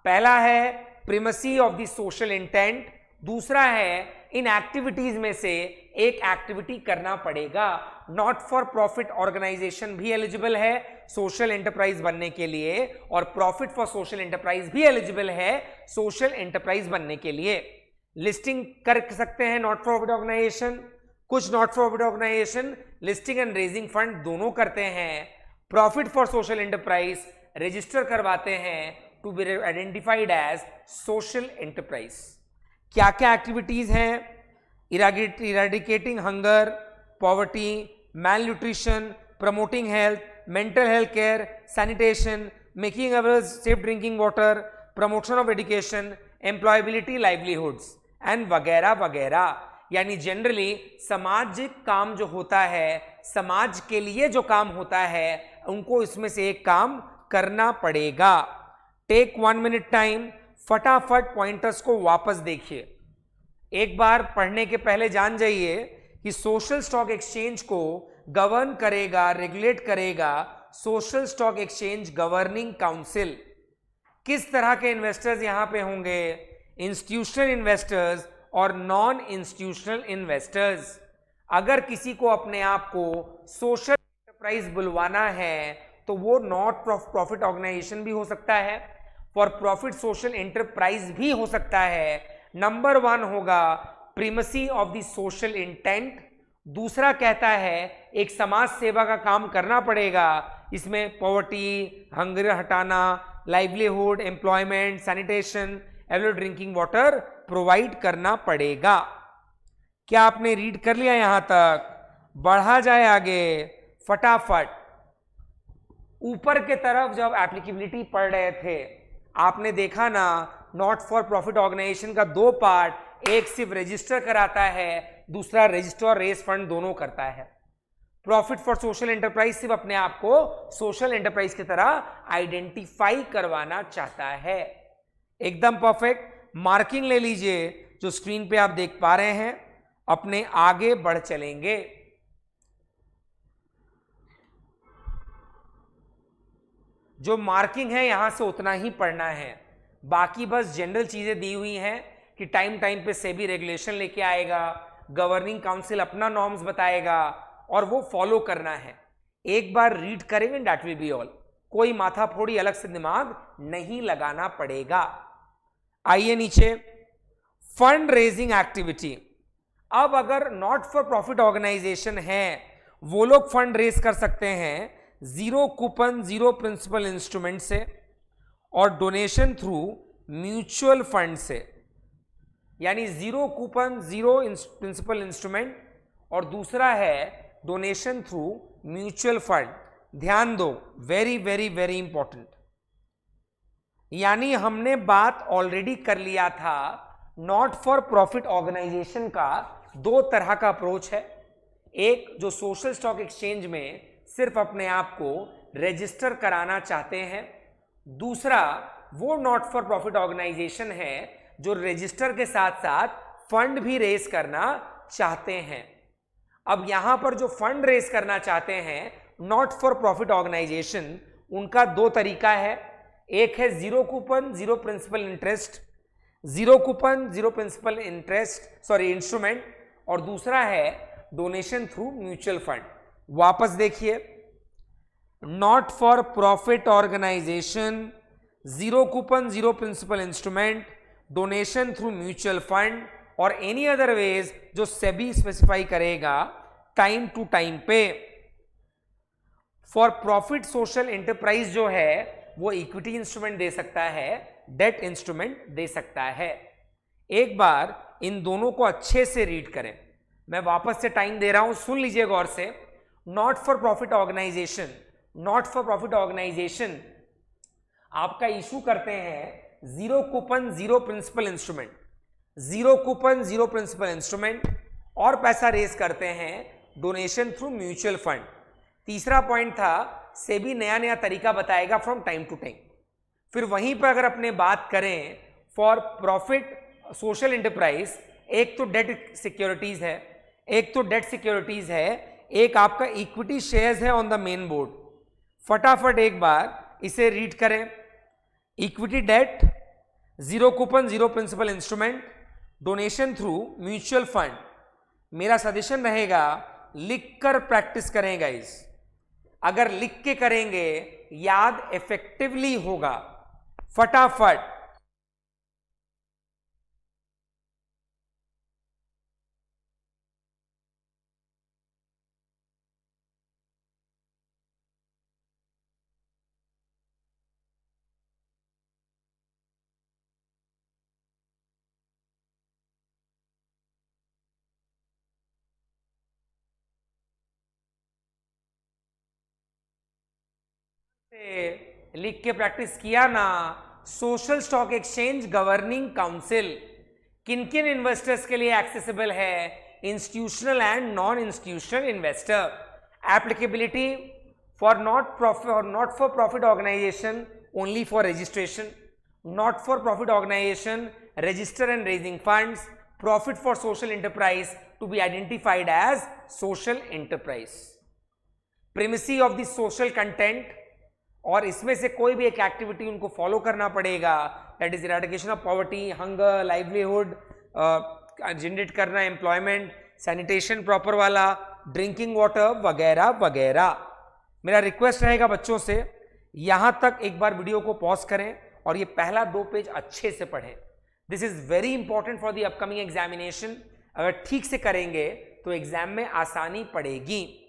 पहला है प्रिमेसी ऑफ द सोशल इंटेंट, दूसरा है इन एक्टिविटीज में से एक एक्टिविटी करना पड़ेगा। नॉट फॉर प्रॉफिट ऑर्गेनाइजेशन भी एलिजिबल है सोशल एंटरप्राइज बनने के लिए, और प्रॉफिट फॉर सोशल एंटरप्राइज भी एलिजिबल है सोशल एंटरप्राइज बनने के लिए। लिस्टिंग कर सकते हैं नॉट फॉर प्रॉफिट ऑर्गेनाइजेशन, कुछ not for profit organization listing and raising fund दोनों करते हैं। Profit for social enterprise register करवाते हैं to be identified as social enterprise. क्या क्या एक्टिविटीज हैं? Eradicating hunger, poverty, mail nutrition, promoting health, mental health care, sanitation, making available safe drinking water, promotion of education, employability, livelihoods and वगैरह वगैरह। यानी जनरली सामाजिक काम जो होता है, समाज के लिए जो काम होता है, उनको इसमें से एक काम करना पड़ेगा। टेक 1 मिनट टाइम, फटाफट पॉइंटर्स को वापस देखिए। एक बार पढ़ने के पहले जान जाइए कि सोशल स्टॉक एक्सचेंज को गवर्न करेगा, रेगुलेट करेगा social stock exchange governing council. किस तरह के इन्वेस्टर्स यहां पे होंगे? इंस्टीट्यूशनल इन्वेस्टर्स और नॉन इंस्टीट्यूशनल इन्वेस्टर्स। अगर किसी को अपने आप को सोशल एंटरप्राइज बुलवाना है तो वो नॉट प्रॉफिट ऑर्गेनाइजेशन भी हो सकता है, फॉर प्रॉफिट सोशल एंटरप्राइज भी हो सकता है। नंबर 1 होगा प्रिमेसी ऑफ द सोशल इंटेंट, दूसरा कहता है एक समाज सेवा का काम करना पड़ेगा, इसमें पॉवर्टी, हंगर हटाना, livelihood, employment, sanitation, available drinking water provide करना पड़ेगा। क्या आपने रीड कर लिया यहां तक? बढ़ा जाए आगे फटाफट। ऊपर के तरफ जब एप्लीकेबिलिटी पढ़ रहे थे आपने देखा ना, नॉट फॉर प्रॉफिट ऑर्गेनाइजेशन का 2 पार्ट, एक सिर्फ रजिस्टर कराता है, दूसरा रजिस्टर और रेस फंड दोनों करता है। प्रॉफिट फॉर सोशल एंटरप्राइज सिर्फ अपने आप को सोशल एंटरप्राइज की तरह आइडेंटिफाई करवाना चाहता है। एकदम परफेक्ट। मार्किंग ले लीजिए जो स्क्रीन पे आप देख पा रहे हैं, अपने आगे बढ़ चलेंगे। जो मार्किंग है यहां से उतना ही पढ़ना है, बाकी बस जनरल चीजें दी हुई हैं कि टाइम टाइम पे सेबी रेगुलेशन लेके आएगा, गवर्निंग काउंसिल अपना नॉर्म्स बताएगा और वो फॉलो करना है। एक बार रीड करेंगे दैट विल बी ऑल, कोई माथा फोड़ी अलग से दिमाग नहीं लगाना पड़ेगा। आइए नीचे, फंड रेजिंग एक्टिविटी। अब अगर नॉट फॉर प्रॉफिट ऑर्गेनाइजेशन है वो लोग फंड रेज कर सकते हैं zero coupon, zero principal instrument से और डोनेशन थ्रू म्यूचुअल फंड से। यानी zero coupon, zero principal instrument और दूसरा है डोनेशन थ्रू म्यूचुअल फंड। ध्यान दो, वेरी वेरी वेरी इंपॉर्टेंट। यानी हमने बात ऑलरेडी कर लिया था, नॉट फॉर प्रॉफिट ऑर्गेनाइजेशन का 2 तरह का अप्रोच है। एक जो सोशल स्टॉक एक्सचेंज में सिर्फ अपने आप को रजिस्टर कराना चाहते हैं, दूसरा वो नॉट फॉर प्रॉफिट ऑर्गेनाइजेशन है जो रजिस्टर के साथ साथ फंड भी रेज करना चाहते हैं। अब यहां पर जो फंड रेज करना चाहते हैं नॉट फॉर प्रॉफिट ऑर्गेनाइजेशन, उनका 2 तरीका है। एक है zero coupon, zero principal interest, zero coupon, zero principal interest instrument, और दूसरा है डोनेशन थ्रू म्यूचुअल फंड। वापस देखिए, not for profit organization, zero coupon, zero principal instrument, donation through mutual fund और एनी अदर वेज जो सेबी स्पेसिफाई करेगा टाइम टू टाइम पे। फॉर प्रॉफिट सोशल एंटरप्राइज जो है वो इक्विटी इंस्ट्रूमेंट दे सकता है, डेट इंस्ट्रूमेंट दे सकता है। एक बार इन दोनों को अच्छे से रीड करें, मैं वापस से टाइम दे रहा हूं, सुन लीजिए गौर से। Not for profit organization, not for profit organization आपका इशू करते हैं zero coupon, zero principal instrument, zero coupon, zero principal instrument, और पैसा रेज करते हैं डोनेशन थ्रू म्यूचुअल फंड। तीसरा पॉइंट था सेबी नया नया तरीका बताएगा फ्रॉम टाइम टू टाइम। फिर वहीं पर अगर अपने बात करें फॉर प्रॉफिट सोशल इंटरप्राइज, एक तो डेट सिक्योरिटीज है, एक आपका इक्विटी शेयर्स है ऑन द मेन बोर्ड। फटाफट एक बार इसे रीड करें। Equity debt, zero coupon, zero principal instrument, donation through mutual fund. मेरा सजेशन रहेगा लिखकर प्रैक्टिस करें गाइस। अगर लिख के करेंगे याद इफेक्टिवली होगा। फटाफट लिख के प्रैक्टिस किया ना। Social stock exchange governing council किन किन इन्वेस्टर्स के लिए एक्सेसिबल है? Institutional and non institutional investor. Applicability for not for profit organization, only for registration. Not for profit organization register and raising funds. Profit for social enterprise to be identified as social enterprise. Primacy of the social content, और इसमें से कोई भी एक एक्टिविटी उनको फॉलो करना पड़ेगा, that is eradication of poverty, hunger, livelihood generate करना, एम्प्लॉयमेंट, सैनिटेशन प्रॉपर वाला, ड्रिंकिंग वाटर वगैरह वगैरह। मेरा रिक्वेस्ट रहेगा बच्चों से, यहां तक एक बार वीडियो को पॉज करें और ये पहला 2 पेज अच्छे से पढ़ें। This is very important for the upcoming examination. अगर ठीक से करेंगे तो एग्जाम में आसानी पड़ेगी।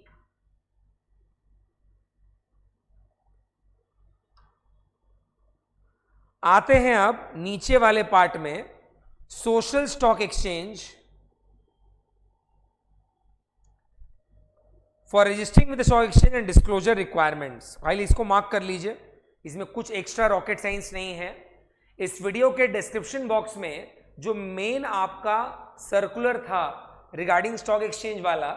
आते हैं अब नीचे वाले पार्ट में, social stock exchange for registering with the stock exchange and disclosure requirements. File इसको मार्क कर लीजिए, इसमें कुछ एक्स्ट्रा रॉकेट साइंस नहीं है। इस वीडियो के डिस्क्रिप्शन बॉक्स में जो मेन आपका सर्कुलर था रिगार्डिंग स्टॉक एक्सचेंज वाला,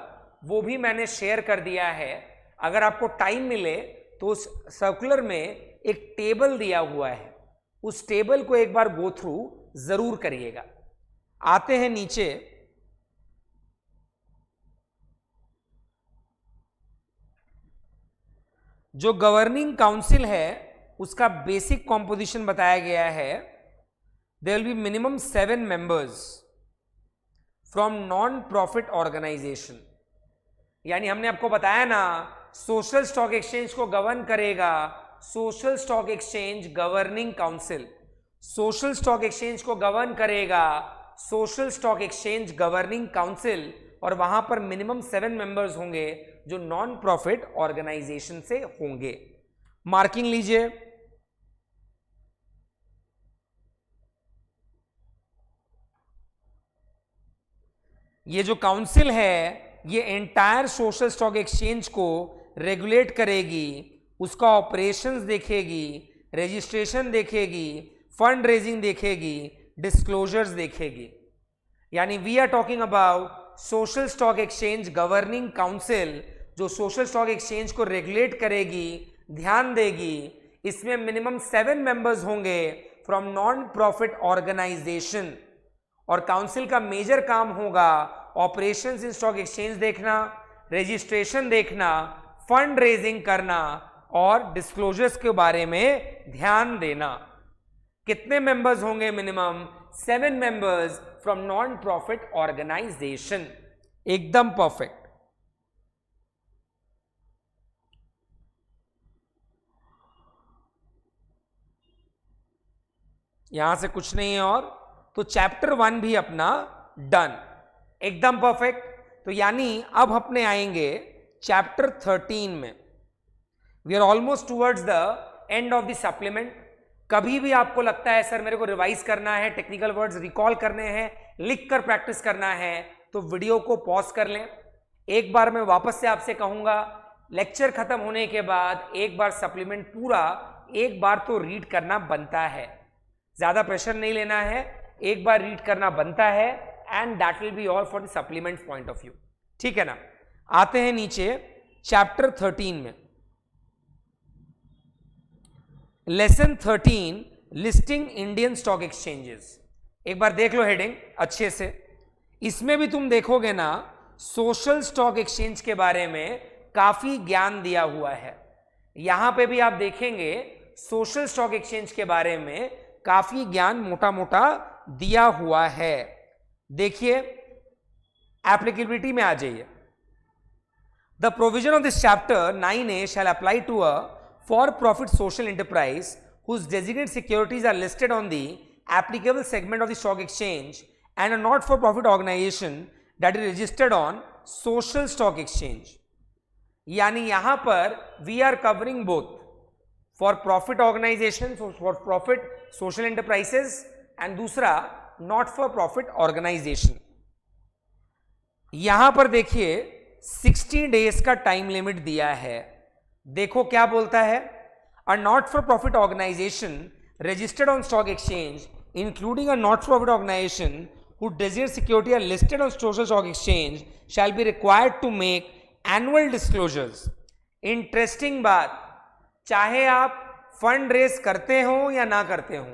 वो भी मैंने शेयर कर दिया है। अगर आपको टाइम मिले तो उस सर्कुलर में एक टेबल दिया हुआ है, उस टेबल को एक बार गो थ्रू जरूर करिएगा। आते हैं नीचे, जो गवर्निंग काउंसिल है उसका बेसिक कॉम्पोजिशन बताया गया है। There will be minimum 7 members from non profit organization. यानी हमने आपको बताया ना, सोशल स्टॉक एक्सचेंज को गवर्न करेगा social stock exchange governing council. Social stock exchange को गवर्न करेगा social stock exchange governing council, और वहां पर मिनिमम 7 मेंबर्स होंगे जो नॉन प्रॉफिट ऑर्गेनाइजेशन से होंगे। मार्किंग लीजिए। ये जो काउंसिल है ये एंटायर सोशल स्टॉक एक्सचेंज को रेगुलेट करेगी, उसका ऑपरेशंस देखेगी, रजिस्ट्रेशन देखेगी, फंड रेजिंग देखेगी, डिस्क्लोजर्स देखेगी। यानी we are talking about social stock exchange governing council, जो सोशल स्टॉक एक्सचेंज को रेगुलेट करेगी, ध्यान देगी। इसमें मिनिमम 7 मेंबर्स होंगे फ्रॉम नॉन प्रॉफिट ऑर्गेनाइजेशन, और काउंसिल का मेजर काम होगा ऑपरेशंस इन स्टॉक एक्सचेंज देखना, रजिस्ट्रेशन देखना, फंड रेजिंग करना और डिस्क्लोजर्स के बारे में ध्यान देना। कितने मेंबर्स होंगे? Minimum 7 members from non profit organization. एकदम परफेक्ट। यहां से कुछ नहीं है, और तो चैप्टर 1 भी अपना डन, एकदम परफेक्ट। तो यानी अब अपने आएंगे चैप्टर 13 में। We are almost towards the end of the supplement. कभी भी आपको लगता है सर मेरे को रिवाइज करना है, टेक्निकल वर्ड्स रिकॉल करने हैं, लिख कर प्रैक्टिस करना है, तो वीडियो को पॉज कर लें। एक बार मैं वापस से आपसे कहूंगा, लेक्चर खत्म होने के बाद एक बार सप्लीमेंट पूरा एक बार तो रीड करना बनता है। ज्यादा प्रेशर नहीं लेना है, एक बार रीड करना बनता है, and that will be all for the supplement point of view. ठीक है ना? आते हैं नीचे चैप्टर 13 में। Lesson 13, listing Indian stock exchanges. एक बार देख लो हेडिंग अच्छे से। इसमें भी तुम देखोगे ना, सोशल स्टॉक एक्सचेंज के बारे में काफी ज्ञान दिया हुआ है। यहां पे भी आप देखेंगे सोशल स्टॉक एक्सचेंज के बारे में काफी ज्ञान मोटा मोटा दिया हुआ है। देखिए एप्लीकेबिलिटी में आ जाइए। The provision of this chapter 9A shall apply to a for profit social enterprise whose designated securities are listed on the applicable segment of the stock exchange and a not for profit organization that is registered on social stock exchange। यानी यहां पर we are covering both for profit organization, for profit social enterprises and दूसरा not for profit organization। यहां पर देखिए 60 डेज का टाइम लिमिट दिया है। देखो क्या बोलता है, a not for profit organization registered on stock exchange including a not for profit organization whose designated security are listed on social stock exchange shall be required to make annual disclosures। Interesting बात, चाहे आप फंड रेस करते हो या ना करते हो,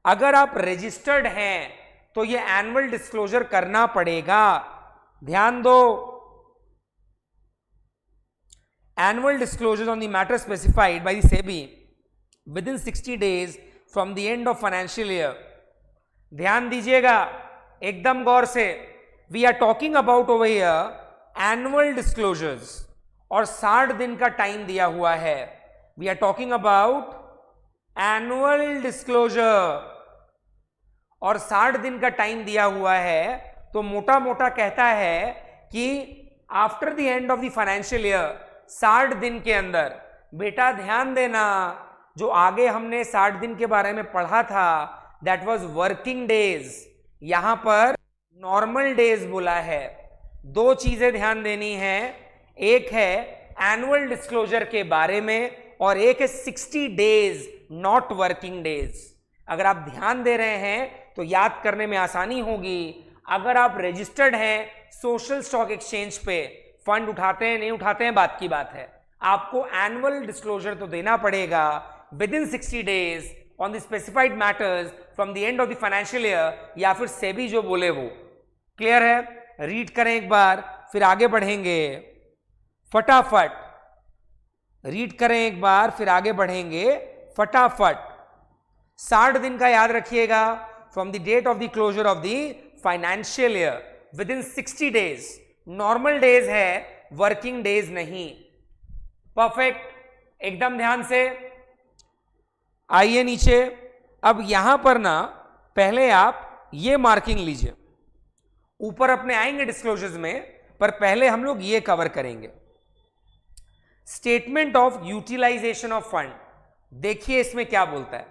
अगर आप रजिस्टर्ड हैं तो ये एनुअल डिस्क्लोजर करना पड़ेगा। ध्यान दो, annual disclosures on the matter specified by the SEBI within 60 days from the end of financial year। ध्यान दीजिएगा एकदम गौर से, we are talking about over here annual disclosures और 60 दिन का टाइम दिया हुआ है। we are talking about annual disclosure और 60 दिन का टाइम दिया हुआ है। तो मोटा मोटा कहता है कि after the end of the financial year 60 दिन के अंदर, बेटा ध्यान देना, जो आगे हमने 60 दिन के बारे में पढ़ा था दैट वाज वर्किंग डेज, यहां पर नॉर्मल डेज बोला है। दो चीजें ध्यान देनी है, एक है एनुअल डिस्क्लोजर के बारे में और एक है 60 डेज नॉट वर्किंग डेज। अगर आप ध्यान दे रहे हैं तो याद करने में आसानी होगी। अगर आप रजिस्टर्ड हैं सोशल स्टॉक एक्सचेंज पे, फंड उठाते हैं नहीं उठाते हैं बात की बात है, आपको एनुअल डिस्क्लोजर तो देना पड़ेगा with in 60 days on the specified matters from the end of the financial year, या फिर सेबी जो बोले वो। क्लियर है? रीड करें एक बार फिर आगे बढ़ेंगे। फटाफट रीड करें एक बार फिर आगे बढ़ेंगे फटाफट। 60 दिन का याद रखिएगा, from the date of the closure of the financial year within 60 days. Normal days है, वर्किंग डेज नहीं। परफेक्ट, एकदम ध्यान से आइए नीचे। अब यहां पर ना पहले आप ये मार्किंग लीजिए, ऊपर अपने आएंगे डिस्क्लोजर्स में, पर पहले हम लोग ये कवर करेंगे। Statement of utilisation of fund, देखिए इसमें क्या बोलता है।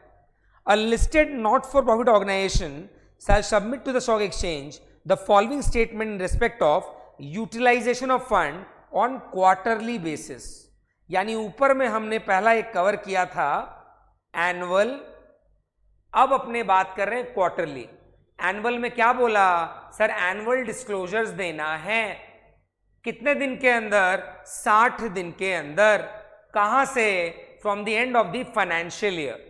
A listed not for profit organization shall submit to the stock exchange the following statement in respect of utilization of fund on quarterly basis। यानी ऊपर में हमने पहला एक कवर किया था एनुअल, अब अपने बात कर रहे हैं क्वार्टरली। एनुअल में क्या बोला सर, एनुअल डिस्क्लोजर्स देना है कितने दिन के अंदर, 60 दिन के अंदर। कहां से? From the end of the financial year,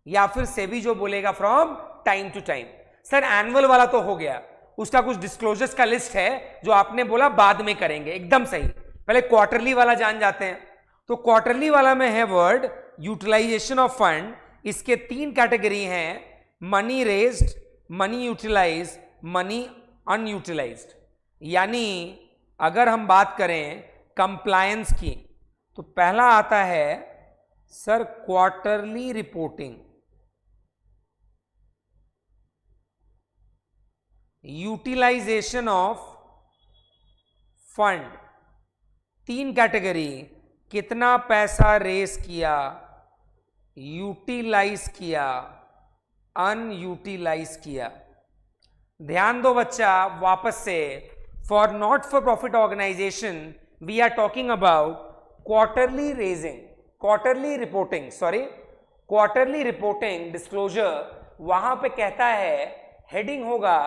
या फिर सेबी जो बोलेगा from time to time. Sir annual वाला तो हो गया, उसका कुछ डिस्क्लोजर्स का लिस्ट है जो आपने बोला बाद में करेंगे, एकदम सही। पहले क्वार्टरली वाला जान जाते हैं। तो क्वार्टरली वाला में है वर्ड यूटिलाइजेशन ऑफ फंड। इसके 3 कैटेगरी हैं, money raised, money utilize, money unutilized. यानी अगर हम बात करें कंप्लायंस की तो पहला आता है sir quarterly reporting, utilization of fund. 3 category, कितना पैसा रेस किया, यूटिलाइज किया, अनयूटिलाइज किया। ध्यान दो बच्चा वापस से, for not for profit organisation we are talking about quarterly raising, quarterly reporting, sorry quarterly reporting disclosure. वहां पे कहता है हेडिंग होगा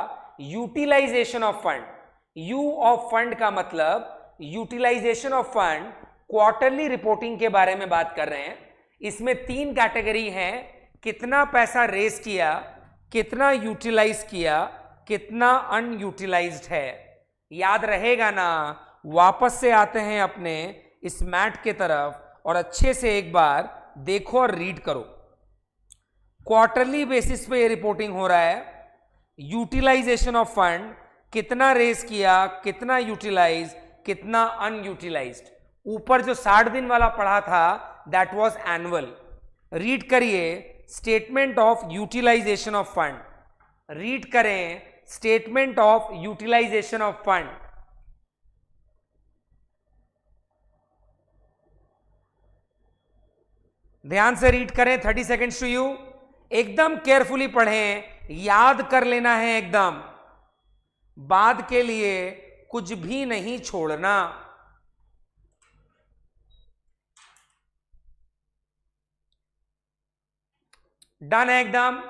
utilization of fund. U of fund का मतलब utilization of fund, quarterly reporting के बारे में बात कर रहे हैं। इसमें 3 कैटेगरी हैं, कितना पैसा रेस किया, कितना यूटिलाइज किया, कितना अनयूटिलाइज्ड है। याद रहेगा ना? वापस से आते हैं अपने इस मैट के तरफ और अच्छे से एक बार देखो और रीड करो। क्वार्टरली बेसिस पे ये रिपोर्टिंग हो रहा है। यूटिलाइजेशन ऑफ फंड, कितना रेज किया, कितना यूटिलाइज, कितना अनयूटिलाइज्ड। ऊपर जो 60 दिन वाला पढ़ा था दैट वाज एनुअल। रीड करिए statement of utilisation of fund, read करें statement of utilisation of fund. ध्यान से रीड करें, 30 सेकेंड्स टू यू। एकदम केयरफुली पढ़ें, याद कर लेना है एकदम, बाद के लिए कुछ भी नहीं छोड़ना। डन है एकदम।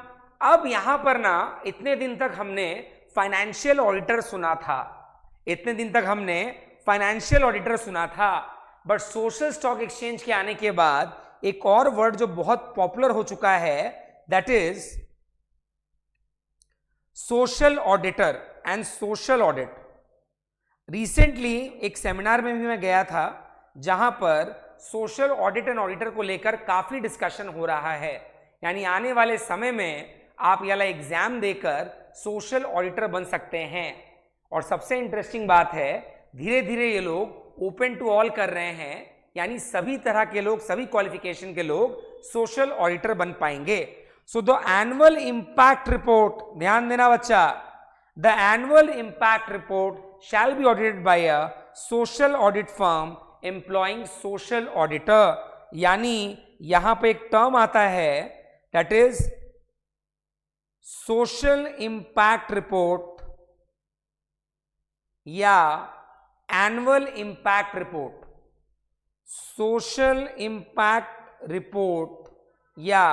अब यहां पर ना इतने दिन तक हमने फाइनेंशियल ऑडिटर सुना था, इतने दिन तक हमने फाइनेंशियल ऑडिटर सुना था, बट सोशल स्टॉक एक्सचेंज के आने के बाद एक और वर्ड जो बहुत पॉपुलर हो चुका है that is social auditor and social audit. Recently एक सेमिनार में भी मैं गया था जहां पर सोशल ऑडिट एंड ऑडिटर को लेकर काफी डिस्कशन हो रहा है। यानी आने वाले समय में आप ये वाला एग्जाम देकर सोशल ऑडिटर बन सकते हैं। और सबसे इंटरेस्टिंग बात है, धीरे धीरे ये लोग ओपन टू ऑल कर रहे हैं, यानी सभी तरह के लोग, सभी क्वालिफिकेशन के लोग सोशल ऑडिटर बन पाएंगे। So the annual impact report, ध्यान देना बच्चा, the annual impact report shall be audited by a social audit firm employing social auditor. यानी यहां पे एक टर्म आता है that is social impact report या annual impact report. Social impact report या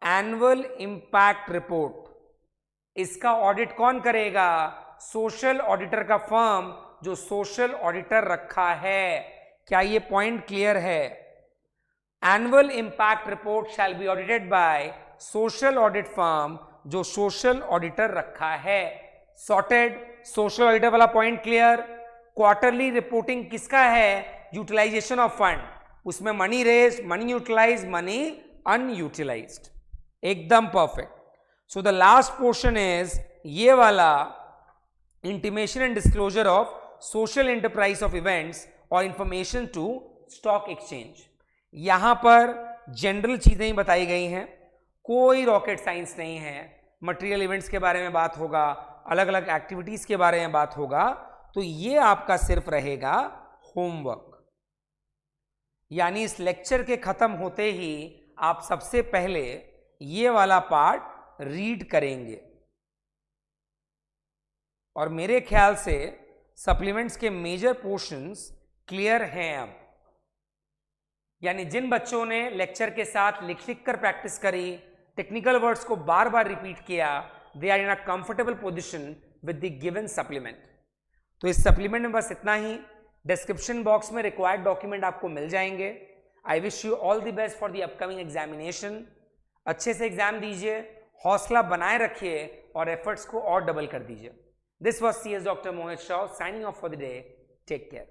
एनुअल इंपैक्ट रिपोर्ट, इसका ऑडिट कौन करेगा? सोशल ऑडिटर का फर्म जो सोशल ऑडिटर रखा है। क्या ये पॉइंट क्लियर है? Annual impact report shall be audited by social audit firm जो सोशल ऑडिटर रखा है। सॉर्टेड? सोशल ऑडिटर वाला पॉइंट क्लियर। क्वार्टरली रिपोर्टिंग किसका है? यूटिलाइजेशन ऑफ फंड, उसमें money raised, money utilised, money unutilised. एकदम perfect. So the last portion is ये वाला intimation and disclosure of social enterprise of events और इंफॉर्मेशन टू स्टॉक एक्सचेंज। यहां पर जनरल चीजें ही बताई गई हैं, कोई रॉकेट साइंस नहीं है। मटेरियल इवेंट्स के बारे में बात होगा, अलग अलग एक्टिविटीज के बारे में बात होगा, तो ये आपका सिर्फ रहेगा होमवर्क। यानी इस लेक्चर के खत्म होते ही आप सबसे पहले ये वाला पार्ट रीड करेंगे और मेरे ख्याल से सप्लीमेंट्स के मेजर पोर्शंस क्लियर हैं अब। यानी जिन बच्चों ने लेक्चर के साथ लिख कर प्रैक्टिस करी, टेक्निकल वर्ड्स को बार बार रिपीट किया, they are in a comfortable position with the given supplement. तो इस सप्लीमेंट में बस इतना ही। डिस्क्रिप्शन बॉक्स में रिक्वायर्ड डॉक्यूमेंट आपको मिल जाएंगे। I wish you all the best for the upcoming examination. अच्छे से एग्जाम दीजिए, हौसला बनाए रखिए और एफर्ट्स को और डबल कर दीजिए। This was CS Dr. Mohit Shah signing off for the day. Take care.